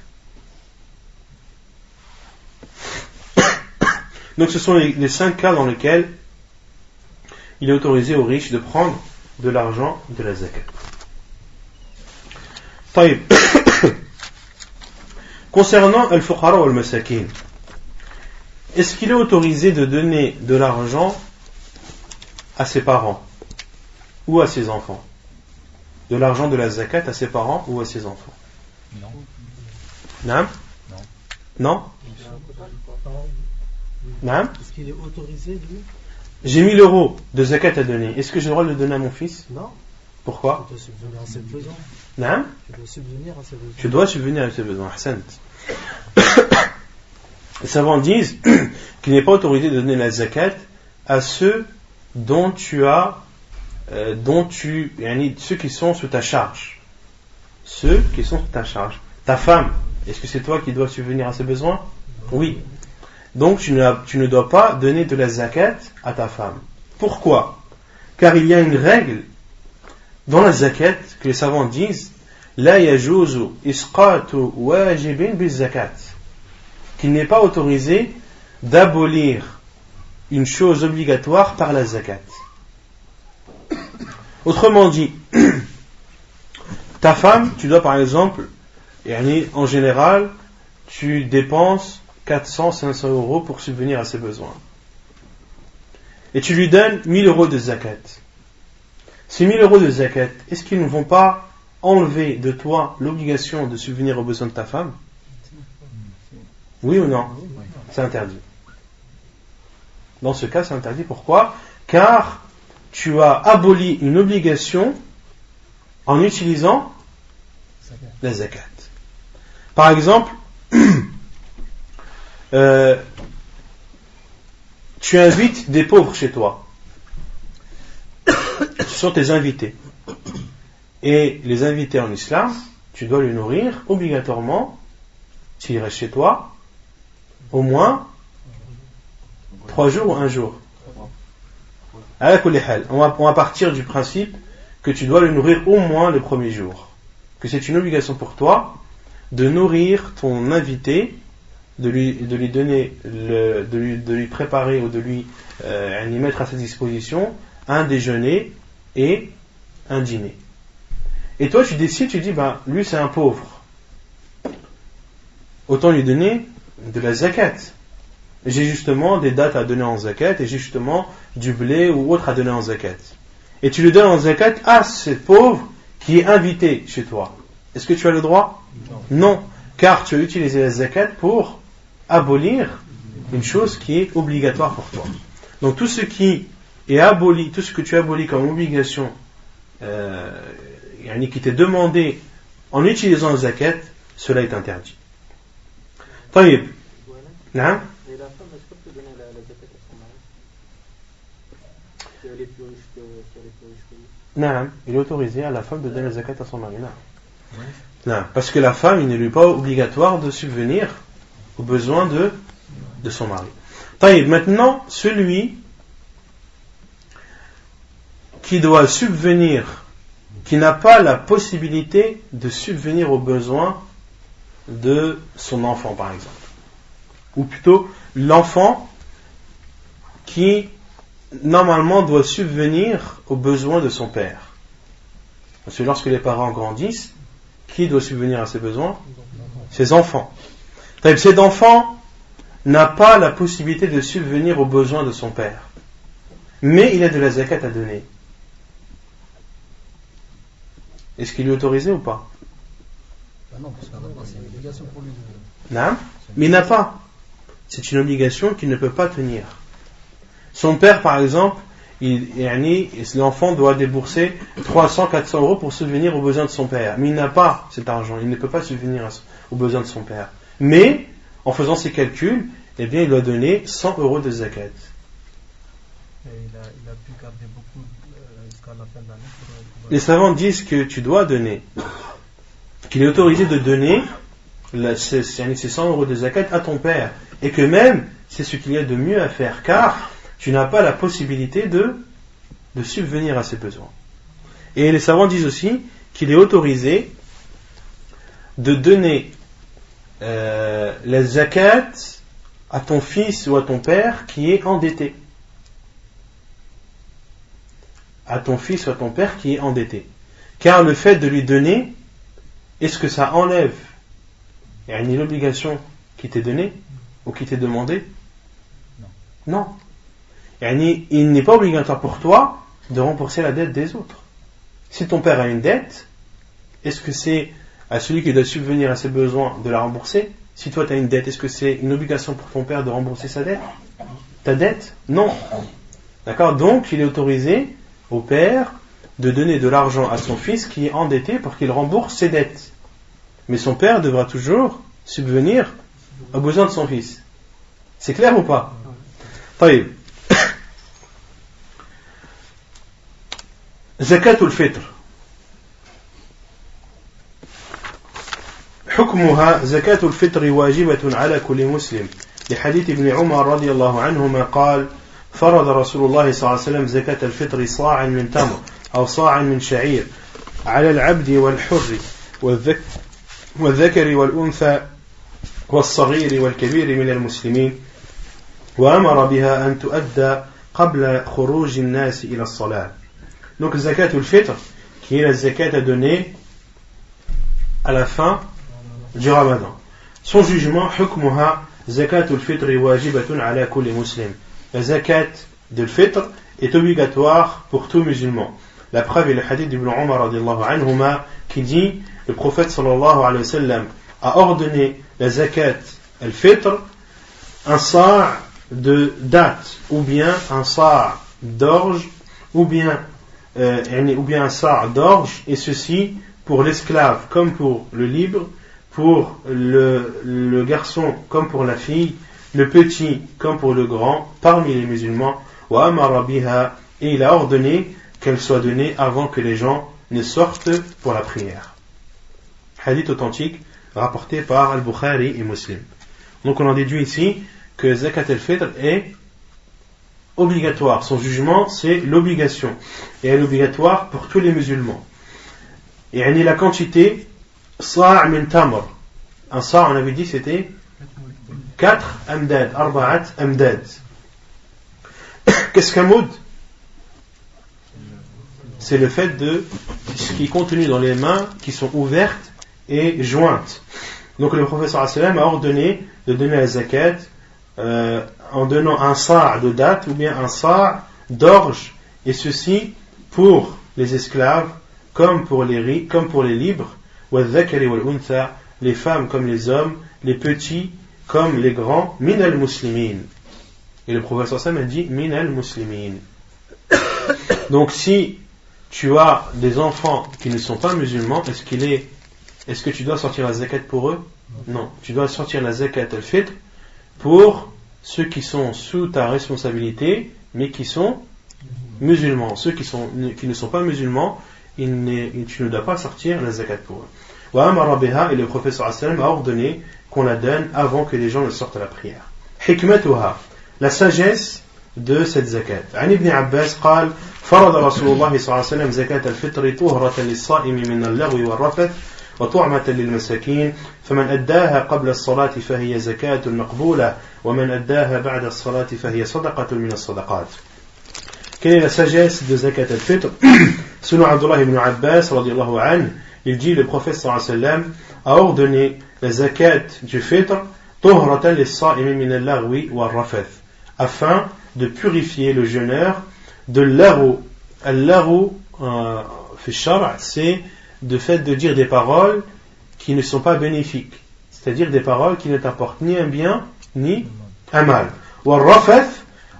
Donc ce sont les 5 cas dans lesquels il est autorisé aux riches de prendre de l'argent de la zakat. Taïb. Concernant al-fuqara ou al-masakin, est-ce qu'il est autorisé de donner de l'argent à ses parents ou à ses enfants? De l'argent de la zakat à ses parents ou à ses enfants? Non. Non? Non? Non? Est-ce qu'il est autorisé, lui? J'ai 1000 euros de zakat à donner. Est-ce que j'ai le droit de le donner à mon fils? Non. Pourquoi? Tu dois subvenir à ses besoins. Non? Tu dois subvenir à ses besoins. Tu dois subvenir à ses besoins. Ahsant. Les savants disent qu'il n'est pas autorisé de donner la zakat à ceux dont ceux qui sont sous ta charge. Ceux qui sont sous ta charge. Ta femme, est-ce que c'est toi qui dois subvenir à ses besoins? Oui. Donc tu ne dois pas donner de la zakat à ta femme. Pourquoi? Car il y a une règle dans la zakat que les savants disent la yajuzu isqatu wajibin bil zakat, qu'il n'est pas autorisé d'abolir une chose obligatoire par la zakat. Autrement dit, ta femme, tu dois par exemple, en général, tu dépenses 400-500 euros pour subvenir à ses besoins. Et tu lui donnes 1000 euros de zakat. Ces 1000 euros de zakat, est-ce qu'ils ne vont pas enlever de toi l'obligation de subvenir aux besoins de ta femme? Oui ou non? C'est interdit. Dans ce cas, c'est interdit. Pourquoi? Car tu as aboli une obligation en utilisant la zakat. Par exemple, tu invites des pauvres chez toi. Ce sont tes invités. Et les invités en islam, tu dois les nourrir obligatoirement, s'ils restent chez toi, au moins 3 jours ou 1 jour. On va partir du principe que tu dois le nourrir au moins le premier jour. Que c'est une obligation pour toi de nourrir ton invité, de lui donner, de lui préparer ou de lui mettre à sa disposition un déjeuner et un dîner. Et toi tu décides, tu dis, lui c'est un pauvre. Autant lui donner de la zakat. J'ai justement des dattes à donner en zakat et j'ai justement du blé ou autre à donner en zakat. Et tu lui donnes en zakat à ce pauvre qui est invité chez toi. Est-ce que tu as le droit ? Non, car tu as utilisé la zakat pour abolir une chose qui est obligatoire pour toi. Donc tout ce qui est aboli, tout ce que tu abolis comme obligation, qui t'est demandé en utilisant la zakat, cela est interdit. طيب. نعم. Et la femme, est-ce qu'elle peut donner la zakat à son mari si elle est plus riche que lui? Non, il est autorisé à la femme de donner la zakat à son mari. Non, parce que la femme, il ne lui est pas obligatoire de subvenir aux besoins de son mari. طيب, maintenant, celui qui doit subvenir, qui n'a pas la possibilité de subvenir aux besoins de son enfant, par exemple. Ou plutôt, l'enfant qui, normalement, doit subvenir aux besoins de son père. Parce que lorsque les parents grandissent, qui doit subvenir à ses besoins ? Ses enfants. Cet enfant n'a pas la possibilité de subvenir aux besoins de son père. Mais il a de la zakat à donner. Est-ce qu'il est autorisé ou pas ? Non, parce que c'est une obligation pour lui. Non, mais il n'a pas. C'est une obligation qu'il ne peut pas tenir. Son père, par exemple, l'enfant doit débourser 300-400 euros pour subvenir aux besoins de son père. Mais il n'a pas cet argent, il ne peut pas subvenir aux besoins de son père. Mais, en faisant ses calculs, il doit donner 100 euros de zakat. Et il a pu garder beaucoup jusqu'à la fin de l'année. Les savants disent que tu dois donner, qu'il est autorisé de donner ces 100 euros de zakat à ton père. Et que même, c'est ce qu'il y a de mieux à faire, car tu n'as pas la possibilité de subvenir à ses besoins. Et les savants disent aussi qu'il est autorisé de donner la zakat à ton fils ou à ton père qui est endetté. À ton fils ou à ton père qui est endetté. Car le fait de lui donner, est-ce que ça enlève l'obligation qui t'est donnée ou qui t'est demandée ? Non. Il n'est pas obligatoire pour toi de rembourser la dette des autres. Si ton père a une dette, est-ce que c'est à celui qui doit subvenir à ses besoins de la rembourser ? Si toi tu as une dette, est-ce que c'est une obligation pour ton père de rembourser sa dette ? Ta dette ? Non. D'accord ? Donc il est autorisé au père de donner de l'argent à son fils qui est endetté pour qu'il rembourse ses dettes. Mais son père devra toujours subvenir aux besoins de son fils. C'est clair ou pas ? طيب. زكاة الفطر حكمها زكاة الفطر واجبة على كل مسلم لحديث ابن عمر رضي الله عنهما قال فرض رسول الله صلى الله عليه وسلم زكاة الفطر صاعا من تمر أو صاعا من شعير على العبد والحر والذكر والأنثى والصغير والكبير من المسلمين وأمر بها أن تؤدى قبل خروج الناس إلى الصلاة. Donc zakat al-fitr, qui est la zakat à donner à la fin du Ramadan. Son jugement, hukmuha zakat al-fitr wajibatun ala kulli muslim. La zakat al-fitr est obligatoire pour tout musulman. La preuve est le hadith d'Ibn Umar radiyallahu anhuma qui dit, le prophète sallallahu alayhi wa sallam a ordonné la zakat al-fitr, un sa' de date, ou bien un sa' d'orge, ou bien un sa' d'orge, et ceci pour l'esclave comme pour le libre, pour le garçon comme pour la fille, le petit comme pour le grand, parmi les musulmans, wa amara biha, et il a ordonné qu'elle soit donnée avant que les gens ne sortent pour la prière. Hadith authentique rapporté par Al-Bukhari et Muslim. Donc on en déduit ici que zakat al-fitr est obligatoire. Son jugement, c'est l'obligation. Et elle est obligatoire pour tous les musulmans. Et la quantité, sa' min tamr. Un sa', on avait dit, c'était 4 amdad, arba'at amdad. Qu'est-ce qu'un moud? C'est le fait de ce qui est contenu dans les mains qui sont ouvertes et jointes. Donc le prophète sallallahu alayhi wa sallam a ordonné de donner la zakat en donnant un sa' de date ou bien un sa' d'orge, et ceci pour les esclaves comme pour les libres, les femmes comme les hommes, les petits comme les grands, min al-muslimin. Et le prophète sallallahu alayhi wa sallam a dit min al-muslimin. Donc si tu as des enfants qui ne sont pas musulmans, est-ce que tu dois sortir la zakat pour eux? Non, tu dois sortir la zakat al-fitr pour ceux qui sont sous ta responsabilité, mais qui sont musulmans. Ceux qui ne sont pas musulmans, tu ne dois pas sortir la zakat pour eux. Wa amara biha, et le prophète sallallahu alayhi wa sallam a ordonné qu'on la donne avant que les gens ne sortent à la prière. Hikmatuha, la sagesse de cette zakat. عن ابن عباس قال فرض رسول الله صلى الله عليه وسلم زكاة الفطر طهرة للصائم من اللغو والرفث وطعمة للمساكين فمن أداها قبل الصلاة فهي زكاة مقبولة ومن أداها بعد الصلاة فهي صدقة من الصدقات. Quelle est la sagesse de zakat al-fitr? Selon Abdullah ibn Abbas radiyallahu anhu, il dit le prophète sallallahu alayhi wa sallam a ordonné la zakat du fitr طهرة للصائم من اللغو والرفث, afin de purifier le jeûneur de l'aghu. Al-laghu fi shar', c'est de fait de dire des paroles qui ne sont pas bénéfiques, c'est-à-dire des paroles qui ne t'apportent ni un bien ni un mal.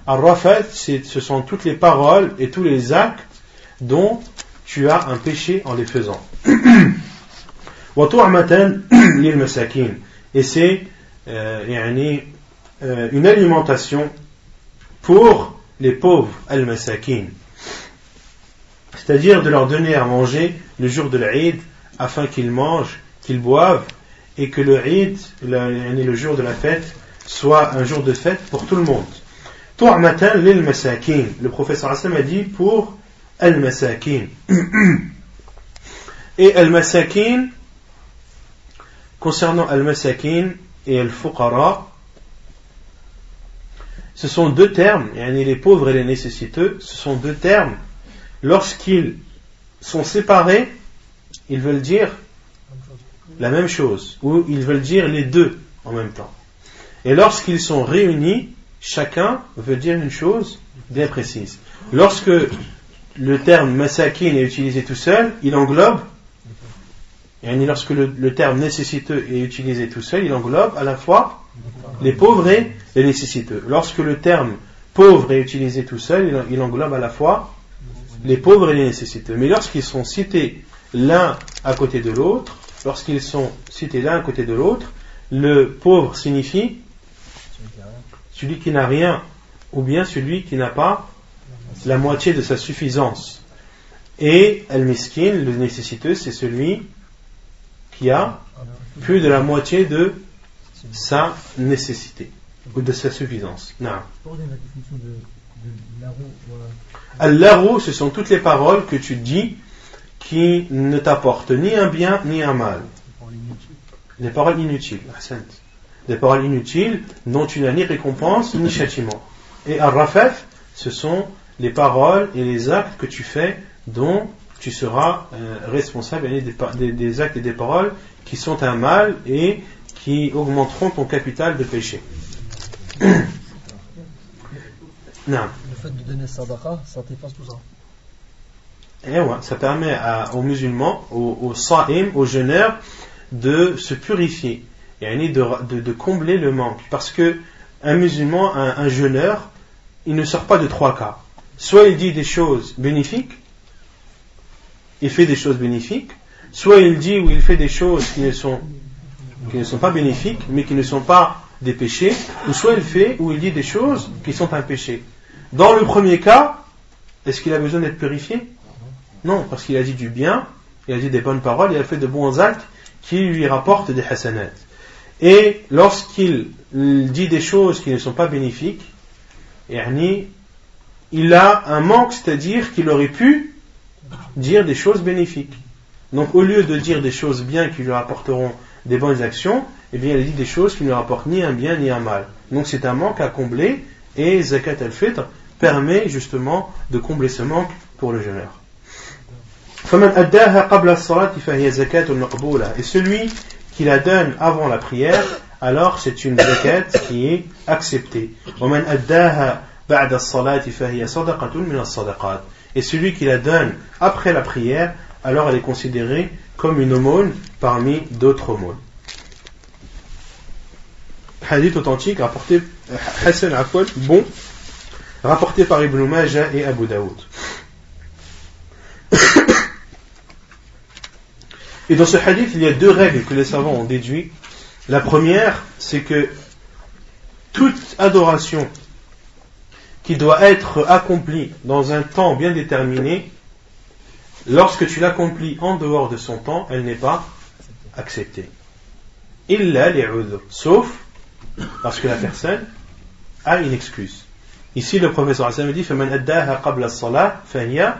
Al-rafath, ce sont toutes les paroles et tous les actes dont tu as un péché en les faisant. Wa tu'matan lil masakin, et c'est une alimentation pour les pauvres al-masakin, c'est-à-dire de leur donner à manger le jour de l'Eid afin qu'ils mangent, qu'ils boivent, et que le Eid, le jour de la fête, soit un jour de fête pour tout le monde. Tu'matan lil masakin, le prophète sallallahu alayhi wa sallam a dit pour al-masakin. Et al-masakin, concernant al-masakin et al-fuqara, ce sont deux termes, les pauvres et les nécessiteux, ce sont deux termes. Lorsqu'ils sont séparés, ils veulent dire la même chose, ou ils veulent dire les deux en même temps. Et lorsqu'ils sont réunis, chacun veut dire une chose bien précise. Lorsque le terme masakin est utilisé tout seul, il englobe, lorsque le terme nécessiteux est utilisé tout seul, il englobe à la fois les pauvres et les nécessiteux. Lorsque le terme pauvre est utilisé tout seul, il englobe à la fois les pauvres et les nécessiteux. Mais lorsqu'ils sont cités l'un à côté de l'autre, le pauvre signifie celui qui n'a rien, ou bien celui qui n'a pas la moitié de sa suffisance. Et al-miskin, le nécessiteux, c'est celui qui a plus de la moitié de sa nécessité ou de sa suffisance. Non. Al-laghu, ce sont toutes les paroles que tu dis qui ne t'apportent ni un bien ni un mal. Les paroles inutiles. Des paroles inutiles dont tu n'as ni récompense ni châtiment. Et al-rafath, ce sont les paroles et les actes que tu fais dont tu seras responsable, des actes et des paroles qui sont un mal et qui augmenteront ton capital de péché. Non. Le fait de donner sadaqa, ça t'efface tout ça. Et ouais, ça permet aux musulmans, aux sa'im, aux jeûneurs, de se purifier, et de combler le manque. Parce que un musulman, un jeûneur, il ne sort pas de trois cas. Soit il dit des choses bénéfiques, il fait des choses bénéfiques, soit il dit ou il fait des choses qui ne sont pas bénéfiques, mais qui ne sont pas des péchés, ou soit il fait ou il dit des choses qui sont un péché. Dans le premier cas, est-ce qu'il a besoin d'être purifié? Non, parce qu'il a dit du bien, il a dit des bonnes paroles, il a fait de bons actes qui lui rapportent des hasanat. Et lorsqu'il dit des choses qui ne sont pas bénéfiques, il a un manque, c'est-à-dire qu'il aurait pu dire des choses bénéfiques. Donc au lieu de dire des choses bien qui lui rapporteront des bonnes actions, eh bien il dit des choses qui ne lui rapportent ni un bien ni un mal. Donc c'est un manque à combler, et zakat al-fitr permet justement de combler ce manque pour le jeûneur. Et celui qui la donne avant la prière, alors c'est une zakat qui est acceptée. Et celui qui la donne après la prière, alors elle est considérée comme une aumône parmi d'autres aumônes. Hadith authentique rapporté rapporté par Ibn Majah et Abu Daoud. Et dans ce hadith, il y a deux règles que les savants ont déduites. La première, c'est que toute adoration qui doit être accomplie dans un temps bien déterminé, lorsque tu l'accomplis en dehors de son temps, elle n'est pas acceptée. Illa li'udhr, sauf parce que la personne a une excuse. Ici, le professeur Hassan dit فَمَنْ أَدَّاهَا قَبْلَ الصَّلَاةِ فَهِيَ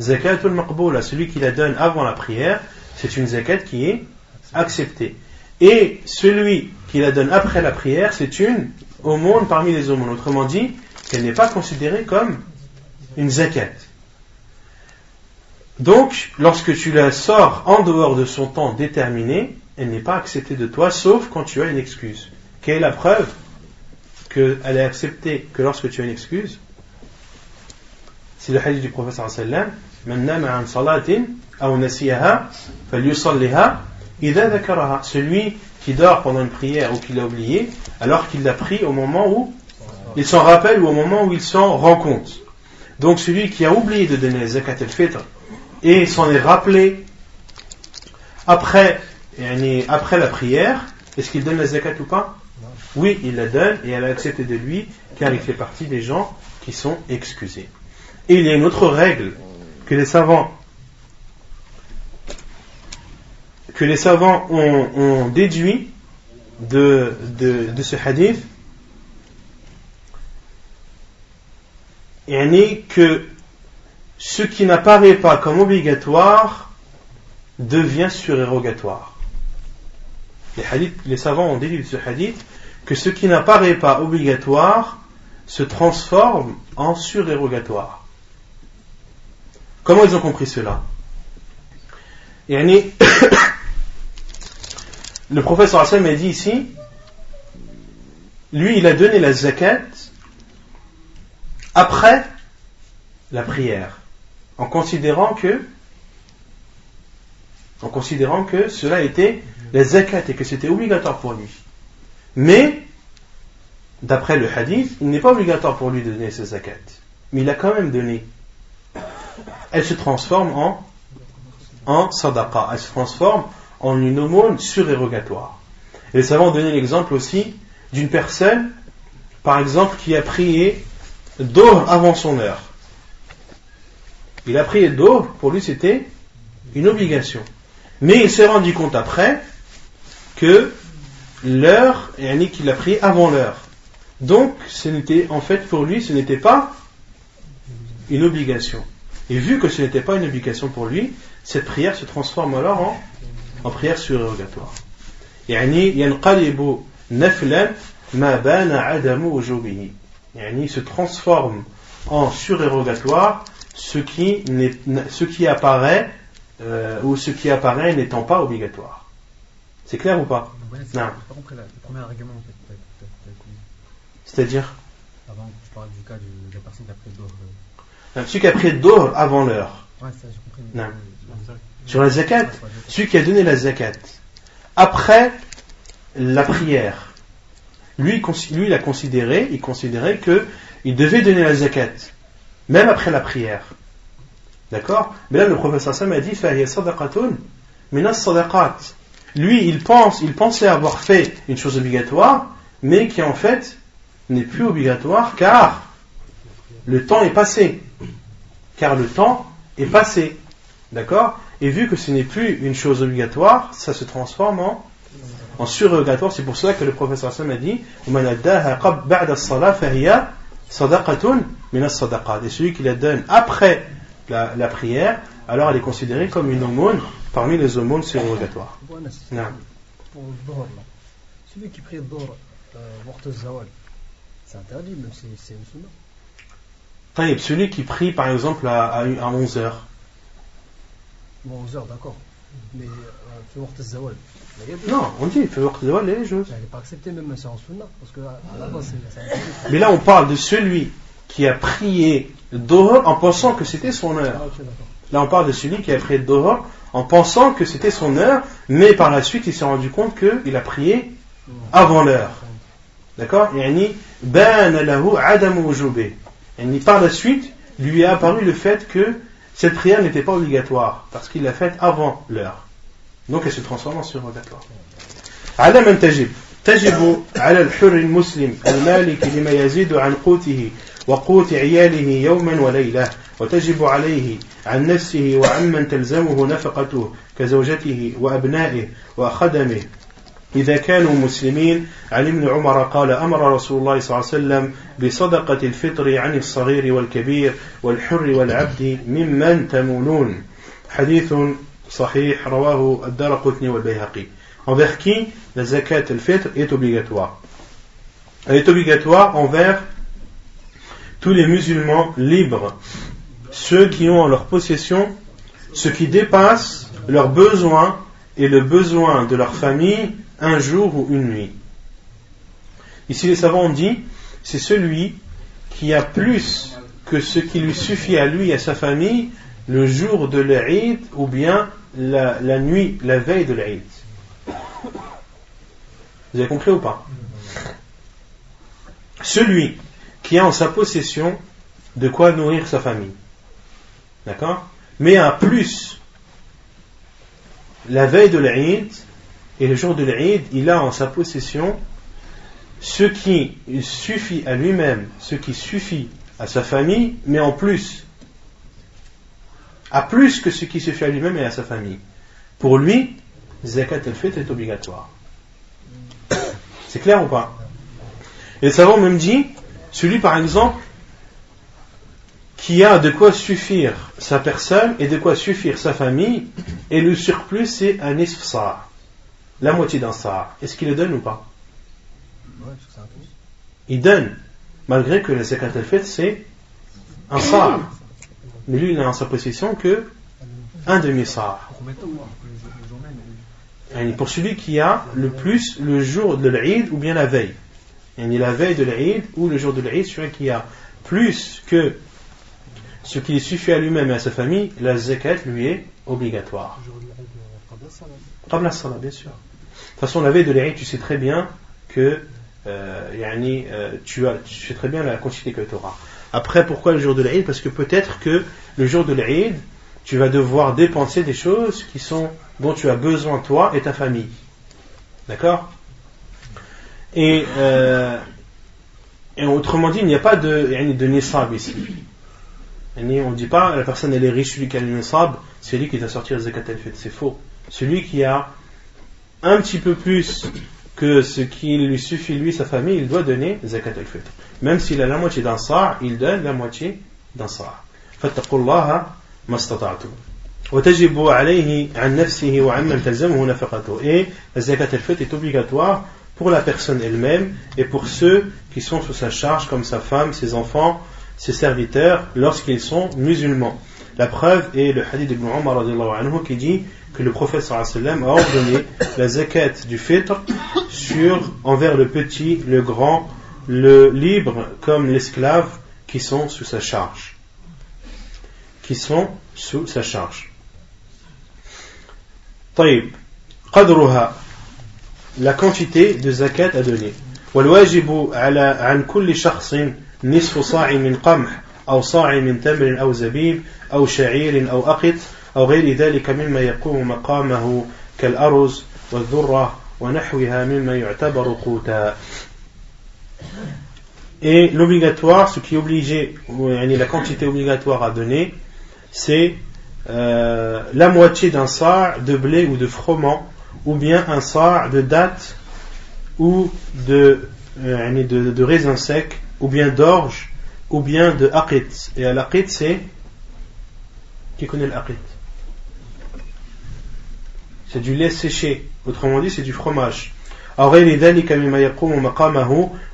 زَكَاةٌ مَقْبُولَةٌ. Celui qui la donne avant la prière, c'est une zakat qui est acceptée. Et celui qui la donne après la prière, c'est une aumône parmi les aumônes. Autrement dit, qu'elle n'est pas considérée comme une zakat. Donc, lorsque tu la sors en dehors de son temps déterminé, elle n'est pas acceptée de toi, sauf quand tu as une excuse. Quelle est la preuve qu'elle est acceptée que lorsque tu as une excuse? C'est le hadith du prophète sallallahu alayhi wa sallam. Celui qui dort pendant une prière ou qui l'a oublié, alors qu'il l'a pris au moment où il s'en rappelle ou au moment où il s'en rend compte. Donc celui qui a oublié de donner la zakat al-fitr et s'en est rappelé après la prière, est-ce qu'il donne la zakat ou pas? Oui, il la donne et elle est acceptée de lui car il fait partie des gens qui sont excusés. Et il y a une autre règle que les savants ont déduit de ce hadith, et que ce qui n'apparaît pas comme obligatoire devient surérogatoire. Les savants ont déduit de ce hadith que ce qui n'apparaît pas obligatoire se transforme en surérogatoire. Comment ils ont compris cela? Le professeur Hassan m'a dit ici, lui il a donné la zakat après la prière, en considérant que cela était la zakat et que c'était obligatoire pour lui. Mais, d'après le hadith, il n'est pas obligatoire pour lui de donner cette zakat. Mais il a quand même donné. Elle se transforme en sadaqa. Elle se transforme en une aumône surérogatoire. Et les savants ont donné l'exemple aussi d'une personne, par exemple, qui a prié Dohr avant son heure. Il a prié Dohr, pour lui c'était une obligation. Mais il s'est rendu compte après que l'heure, qu'il a prié avant l'heure. Donc, en fait, pour lui, ce n'était pas une obligation. Et vu que ce n'était pas une obligation pour lui, cette prière se transforme alors en prière surérogatoire. ينقلب نفلا ما بان عدم وجوبه. Il se transforme en surérogatoire ce qui apparaît ou ce qui apparaît n'étant pas obligatoire. C'est clair ou pas? Non. J'ai pas compris le premier argument en fait. C'est-à-dire? Avant, je parle du cas de la personne qui a pris Dohr. Celui qui a pris Dohr avant l'heure. Ouais, ça j'ai compris. Non. Sur la zakat, celui qui a donné la zakat après la prière, lui il a considéré, il considérait qu'il devait donner la zakat même après la prière. D'accord? Mais là le professeur Sam a dit فَهِيَ صَدَقَةٌ مِنَ الصَّدَقَاتِ. Lui il pensait avoir fait une chose obligatoire mais qui en fait n'est plus obligatoire car le temps est passé. D'accord? Et vu que ce n'est plus une chose obligatoire, ça se transforme en surérogatoire. C'est pour cela que le professeur Sam a dit sadaqatun min as-sadaqat. Et celui qui la donne après la prière, alors elle est considérée comme une aumône parmi les aumônes surrogatoires. Pour le Dhuhr, celui qui prie le Dhuhr, Waqt al-Zawal, c'est interdit, même si c'est une sunna. Taïb, celui qui prie par exemple à 11h. Bon, 11h, d'accord. Mais fait Waqt al-Zawal. Non, on dit fait Waqt al-Zawal, les choses. Elle n'est pas acceptée, même si c'est en sunna. Parce que à la base, c'est interdit. Mais là, on parle de celui qui a prié le Dhuhr en pensant que c'était son heure. Ah, okay, d'accord. Là, on parle de celui qui a prié le Dhuhr en pensant que c'était son heure, mais par la suite, il s'est rendu compte qu'il a prié avant l'heure. D'accord? Yani, bana lahu adamu wujubih. Yani, par la suite, lui est apparu le fait que cette prière n'était pas obligatoire, parce qu'il l'a faite avant l'heure. Donc, elle se transforme en surrogatoire. على من تجب على الحر المسلم المالك لما يزيد عن قوته وقوت عياله يوما وليلة وتجب عليه عن نفسه وعمن تلزمه نفقته كزوجته وأبنائه وخدمه إذا كانوا مسلمين. عن ابن عمر قال أمر رسول الله صلى الله عليه وسلم بصدقة الفطر عن الصغير والكبير والحر والعبد ممن تمونون. حديث صحيح رواه الدارقطني والبيهقي. Envers qui la zakat al-fitr est obligatoire? Elle est obligatoire envers tous les musulmans libres, ceux qui ont en leur possession ce qui dépasse leurs besoins et le besoin de leur famille un jour ou une nuit. Ici les savants ont dit, c'est celui qui a plus que ce qui lui suffit à lui et à sa famille le jour de l'Eid ou bien la nuit, la veille de l'Eid. Vous avez compris ou pas? Celui qui a en sa possession de quoi nourrir sa famille. D'accord? Mais a plus la veille de l'Eid et le jour de l'Eid, il a en sa possession ce qui suffit à lui-même, ce qui suffit à sa famille, mais en plus. A plus que ce qui suffit à lui-même et à sa famille. Pour lui, zakat al-fitr est obligatoire. C'est clair ou pas? Et les savants même dit, celui par exemple qui a de quoi suffire sa personne et de quoi suffire sa famille, et le surplus c'est un nisf sa', la moitié d'un sa'. Est-ce qu'il le donne ou pas? Il donne, malgré que la zakat al-fitr c'est un sa'. Mais lui il n'a en sa possession que un demi sa'. Pour celui qui a le plus le jour de l'Eid ou bien la veille. La veille de l'Eid ou le jour de l'Eid, celui qui a plus que ce qui suffit à lui-même et à sa famille, la zakat lui est obligatoire. Qabla as-salat, bien sûr. De toute façon, la veille de l'Eid, tu sais très bien que tu sais très bien la quantité que tu auras. Après, pourquoi le jour de l'Eid? Parce que peut-être que le jour de l'Eid, tu vas devoir dépenser des choses dont tu as besoin toi et ta famille. D'accord? Et autrement dit, il n'y a pas de nisab ici. On ne dit pas la personne elle est riche, celui qui a le nisab, c'est lui qui doit sortir zakat al-fitr. C'est faux. Celui qui a un petit peu plus que ce qui lui suffit lui, sa famille, il doit donner zakat al-fitr. Même s'il a la moitié d'un sa', il donne la moitié d'un sa'. Fattaqullaha mastata'tum. وتجب عليه عن نفسه وعمن تلزمه نفقته. Et la zakat al-fitr est obligatoire pour la personne elle-même et pour ceux qui sont sous sa charge comme sa femme, ses enfants, ses serviteurs lorsqu'ils sont musulmans. La preuve est le hadith d'Ibn Umar anhu qui dit que le prophète sallallahu alayhi wa sallam a ordonné la zakat du fitr envers le petit, le grand, le libre comme l'esclave qui sont sous sa charge. طيب قدرها la quantité de zakat à donner. والواجب عن كل شخص نصف صاع من قمح أو صاع من تمر أو زبيب أو شعير أو أقط أو غير ذلك مما يقوم مقامه كالأرز والذرة ونحوها مما يعتبر قوتا. Et l'obligatoire, ce qui est obligé, la quantité obligatoire à donner, c'est la moitié d'un sa' de blé ou de froment, ou bien un sa' de dattes ou de raisins secs, ou bien d'orge, ou bien de aqit. Et al-aqit, c'est... Qui connaît l'aqit? C'est du lait séché. Autrement dit, c'est du fromage.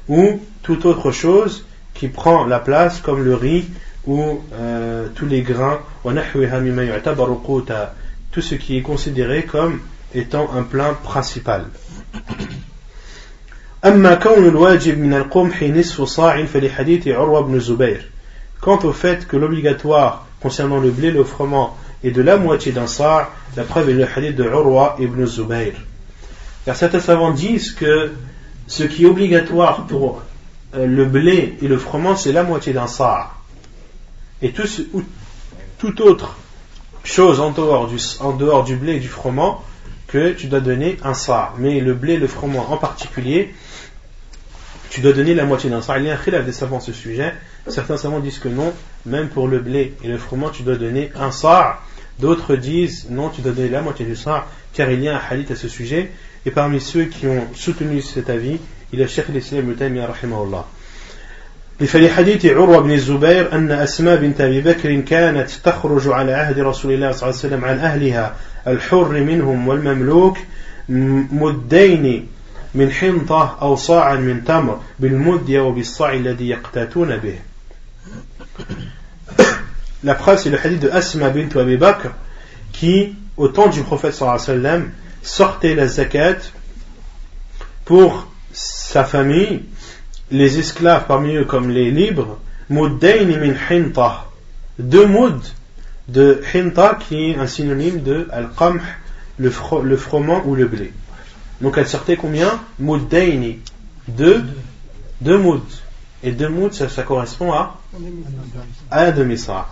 Ou toute autre chose qui prend la place, comme le riz ou tous les grains, tout ce qui est considéré comme étant un plat principal. Quant au fait que l'obligatoire concernant le blé, le froment est de la moitié d'un sa', la preuve est le hadith de Urwa ibn Zubayr. Car certains savants disent que ce qui est obligatoire pour le blé et le froment, c'est la moitié d'un sa'. Et toute autre chose en dehors du blé et du froment, que tu dois donner un sa'. Mais le blé et le froment en particulier, tu dois donner la moitié d'un sa'. Il y a un khilaf des savants à ce sujet. Certains savants disent que non, même pour le blé et le froment, tu dois donner un sa'. D'autres disent non, tu dois donner la moitié du sa', car il y a un hadith à ce sujet. Et parmi ceux qui ont soutenu cet avis, il y a Cheikh l'Islam Ibn Taymiyyah rahimahullah. لحديث عروة بن الزبير أن أسماء بنت أبي بكر كانت تخرج على عهد رسول الله صلى الله عليه وسلم عن أهلها الحر منهم والمملوك مدين من حنطة أو صاعا من تمر بالمد وبالصاع الذي يقتاتون به. La preuve, c'est le hadith de Asma bint Abi Bakr qui, au temps du prophète sallallahu alayhi wa sallam, sortait la zakat pour sa famille, les esclaves parmi eux comme les libres, muddayn min hinta, 2 mudd de hinta qui est un synonyme de al-qamh, le froment ou le blé. Donc elle sortait combien? Muddayn, 2 mudd. Et 2 mudd, ça correspond à un demi-sa'.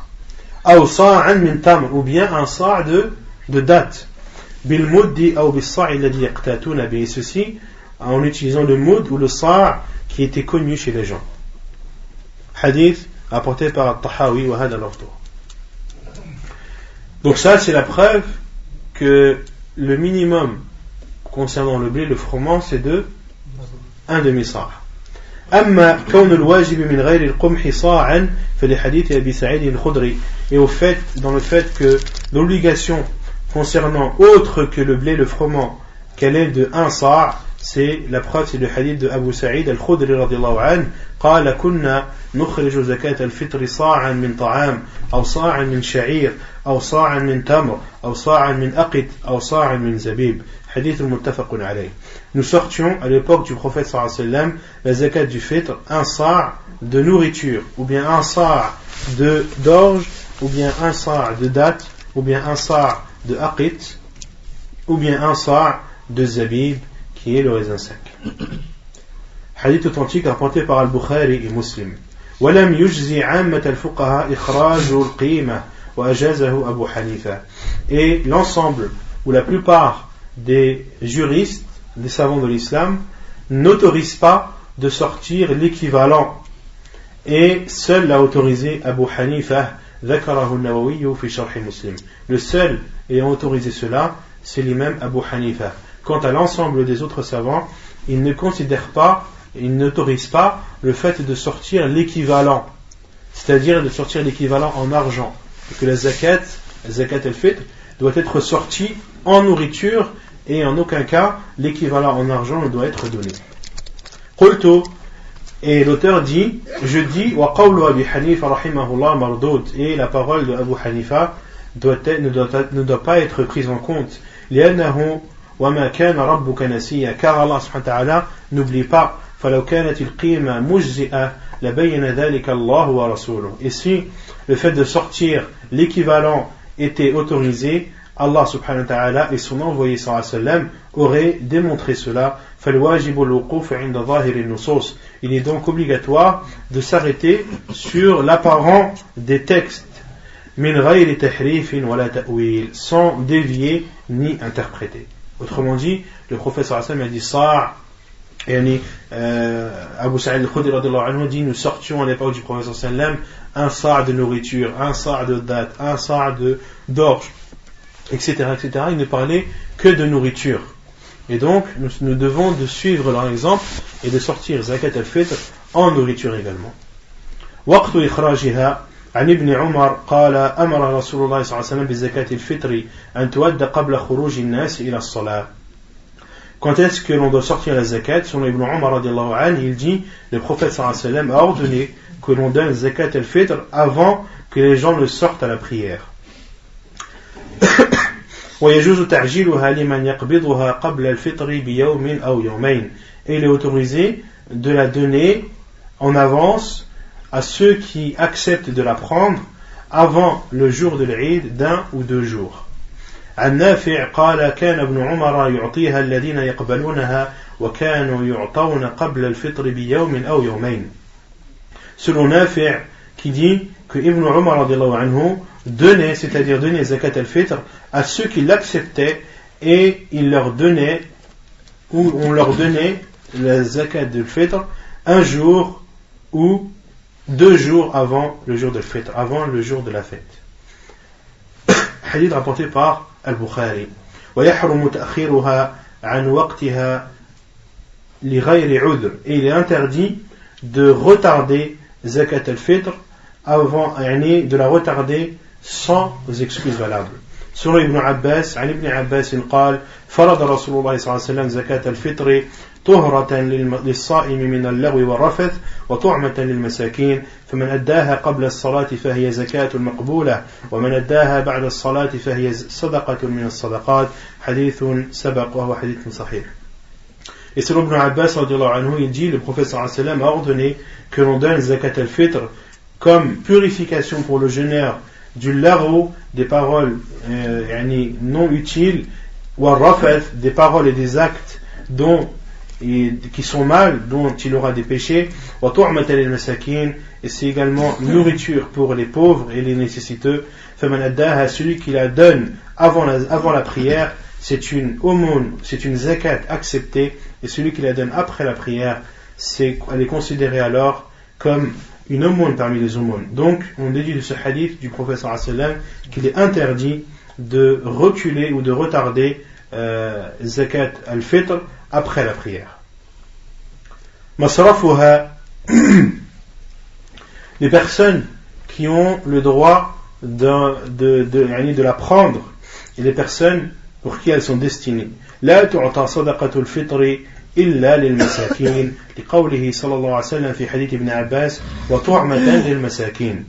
Aw sa'an min tamr, ou bien un sa' de date. Bil muddi aw bis sa' alladhi yaqtatuna bi, ceci en utilisant le mudd ou le sa' qui était connu chez les gens. Hadith apporté par Al-Tahawi wa hada lafdhu. Donc ça, c'est la preuve que le minimum concernant le blé, le froment, c'est de un demi-sa'. أما كون الواجب من غير القمح صاعا فلحديث أبي سعيد الخدري. Et dans le fait que l'obligation concernant autre que le blé, le froment, qu'elle est de un sa', c'est la preuve, c'est le hadith de Abu Sa'id al-Khudri radiyallahu anhu. قال كنا نخرج زكاة الفطر صاعا من طعام أو صاعا من شعير أو صاعا من تمر أو صاعا من أقط أو صاعا من زبيب. Hadith al-muttafaqun alayh. Nous sortions à l'époque du prophète sallallahu alayhi wa sallam la zakat du fitr, un sa' de nourriture, ou bien un sa' d'orge, ou bien un sa' de date, ou bien un sa' de aqit, ou bien un sa' de zabib, qui est le raisin sec. Hadith authentique rapporté par Al-Bukhari et Muslim. ولم يجزي عامة الفقهاء إخراج القيمة وأجازه أبو حنيفة. Et l'ensemble ou la plupart des juristes, des savants de l'islam, n'autorisent pas de sortir l'équivalent. Et seul l'a autorisé Abu Hanifa, ذكره النووي في شرح مسلم. Le seul ayant autorisé cela, c'est l'imam Abu Hanifa. Quant à l'ensemble des autres savants, ils ne considèrent pas, ils n'autorisent pas le fait de sortir l'équivalent, c'est-à-dire de sortir l'équivalent en argent. Et que la zakat al-fitr, doit être sortie en nourriture et en aucun cas l'équivalent en argent ne doit être donné. Qultu, et l'auteur dit, je dis, wa qawlu Abi Hanifa rahimahullah mardoud, et la parole de Abu Hanifa ne doit pas être prise en compte. لأنه وما كان ربك نسيا, car Allah subhanahu wa ta'ala n'oublie pas. فلو كانت القيمة مجزئة لبين ذلك الله ورسوله. Et si le fait de sortir l'équivalent était autorisé, Allah subhanahu wa ta'ala et son envoyé sallallahu alayhi wa sallam auraient démontré cela. فالواجب الوقوف عند ظاهر النصوص. Il est donc obligatoire de s'arrêter sur l'apparent des textes, من غير تحريف ولا تأويل, sans dévier ni interpréter. Autrement dit, le prophète sallallahu alayhi wa sallam a dit sa', et Abu Sa'id al-Khudri radiyallahu anhu dit, nous sortions à l'époque du prophète sallallahu alayhi wa sallam un sa' de nourriture, un sa' de date, un sa' d'orge, etc., etc. Il ne parlait que de nourriture. Et donc, nous devons de suivre leur exemple et de sortir zakat al-fitr en nourriture également. وقت إخراجها عن ابن عمر قال أمر رسول الله صلى الله عليه وسلم بزكاة الفطر أن تؤدى قبل خروج الناس إلى الصلاة. Quand est-ce que l'on doit sortir la zakat? Selon Ibn Umar radiallahu anhu, il dit, le prophète sallallahu alayhi wa sallam a ordonné que l'on donne zakat al-fitr avant que les gens ne sortent à la prière. ويجوز تعجيلها لمن يقبضها قبل الفطر بيوم أو يومين. Et il est autorisé de la donner en avance à ceux qui acceptent de la prendre avant le jour de l'Eid d'un ou 2 jours. عن نافع قال كان ابن عمر يعطيها الذين يقبلونها وكانوا يعطون قبل الفطر بيوم أو يومين. Selon Nafi' qui dit que Ibn Umar radiallahu anhu donnait, c'est-à-dire donnait zakat al-fitr à ceux qui l'acceptaient et il leur donnait, ou on leur donnait la zakat al-fitr un jour ou 2 jours avant le jour al-fitr, avant le jour de la fête. Hadith rapporté par Al-Bukhari. ويحرم تأخيرها عن وقتها لغير عذر. Et il est interdit de retarder zakat al-fitr avant, de la retarder sans excuse valable. Selon Ibn Abbas, عن ابن عباس قال فرض رسول الله صلى الله عليه وسلم زكاة الفطر طهرة للصائم من اللغو والرفث وطعمة للمساكين فمن أداها قبل الصلاة فهي زكاة مقبولة ومن أداها بعد الصلاة فهي صدقة من الصدقات. حديث سبق وهو حديث صحيح. Et selon Ibn Abbas radiallahu anhu, il dit, le prophète sallallahu alayhi wa sallam a ordonné que l'on donne zakat al-fitr comme purification pour le jeûneur du lagho, des paroles non utiles, ou al-rafath, des paroles et des actes qui sont mal, dont il aura des péchés, wa tu'matan lil-masakin, et c'est également nourriture pour les pauvres et les nécessiteux. Faman addaha, celui qui la donne avant la prière, c'est une aumône, c'est une zakat acceptée, et celui qui la donne après la prière, elle est considérée alors comme une aumône parmi les aumônes. Donc, on déduit de ce hadith du prophète sallallahu alayhi wa sallam qu'il est interdit de reculer ou de retarder zakat al-fitr après la prière. Masrafuha, les personnes qui ont le droit de la prendre et les personnes pour qui elles sont destinées. لا تعطى صدقة الفطر إلا للمساكين لقوله صلى الله عليه وسلم في حديث ابن عباس وطعمة للمساكين.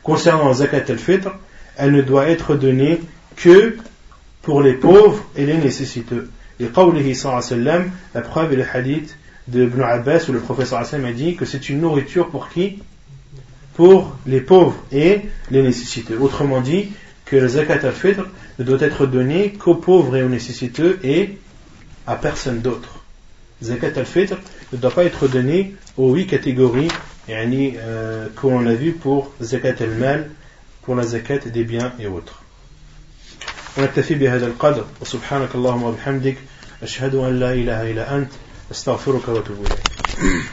Concernant zakat al-fitr, elle ne doit être donnée que pour les pauvres et les nécessiteux. لقوله صلى الله عليه وسلم, la preuve est le hadith de Ibn Abbas où le prophète sallallahu alayhi wa sallam a dit que c'est une nourriture pour qui? Pour les pauvres et les nécessiteux. Autrement dit, que le zakat al-fitr ne doit être donné qu'aux pauvres et aux nécessiteux et à personne d'autre. Zakat al-fitr ne doit pas être donné aux 8 catégories qu'on a vu pour zakat al-mal, pour la zakat des biens et autres. ونكتفي بهذا القدر وسبحانك اللهم وبحمدك أشهد أن لا إله إلا أنت أستغفرك وأتوب إليك.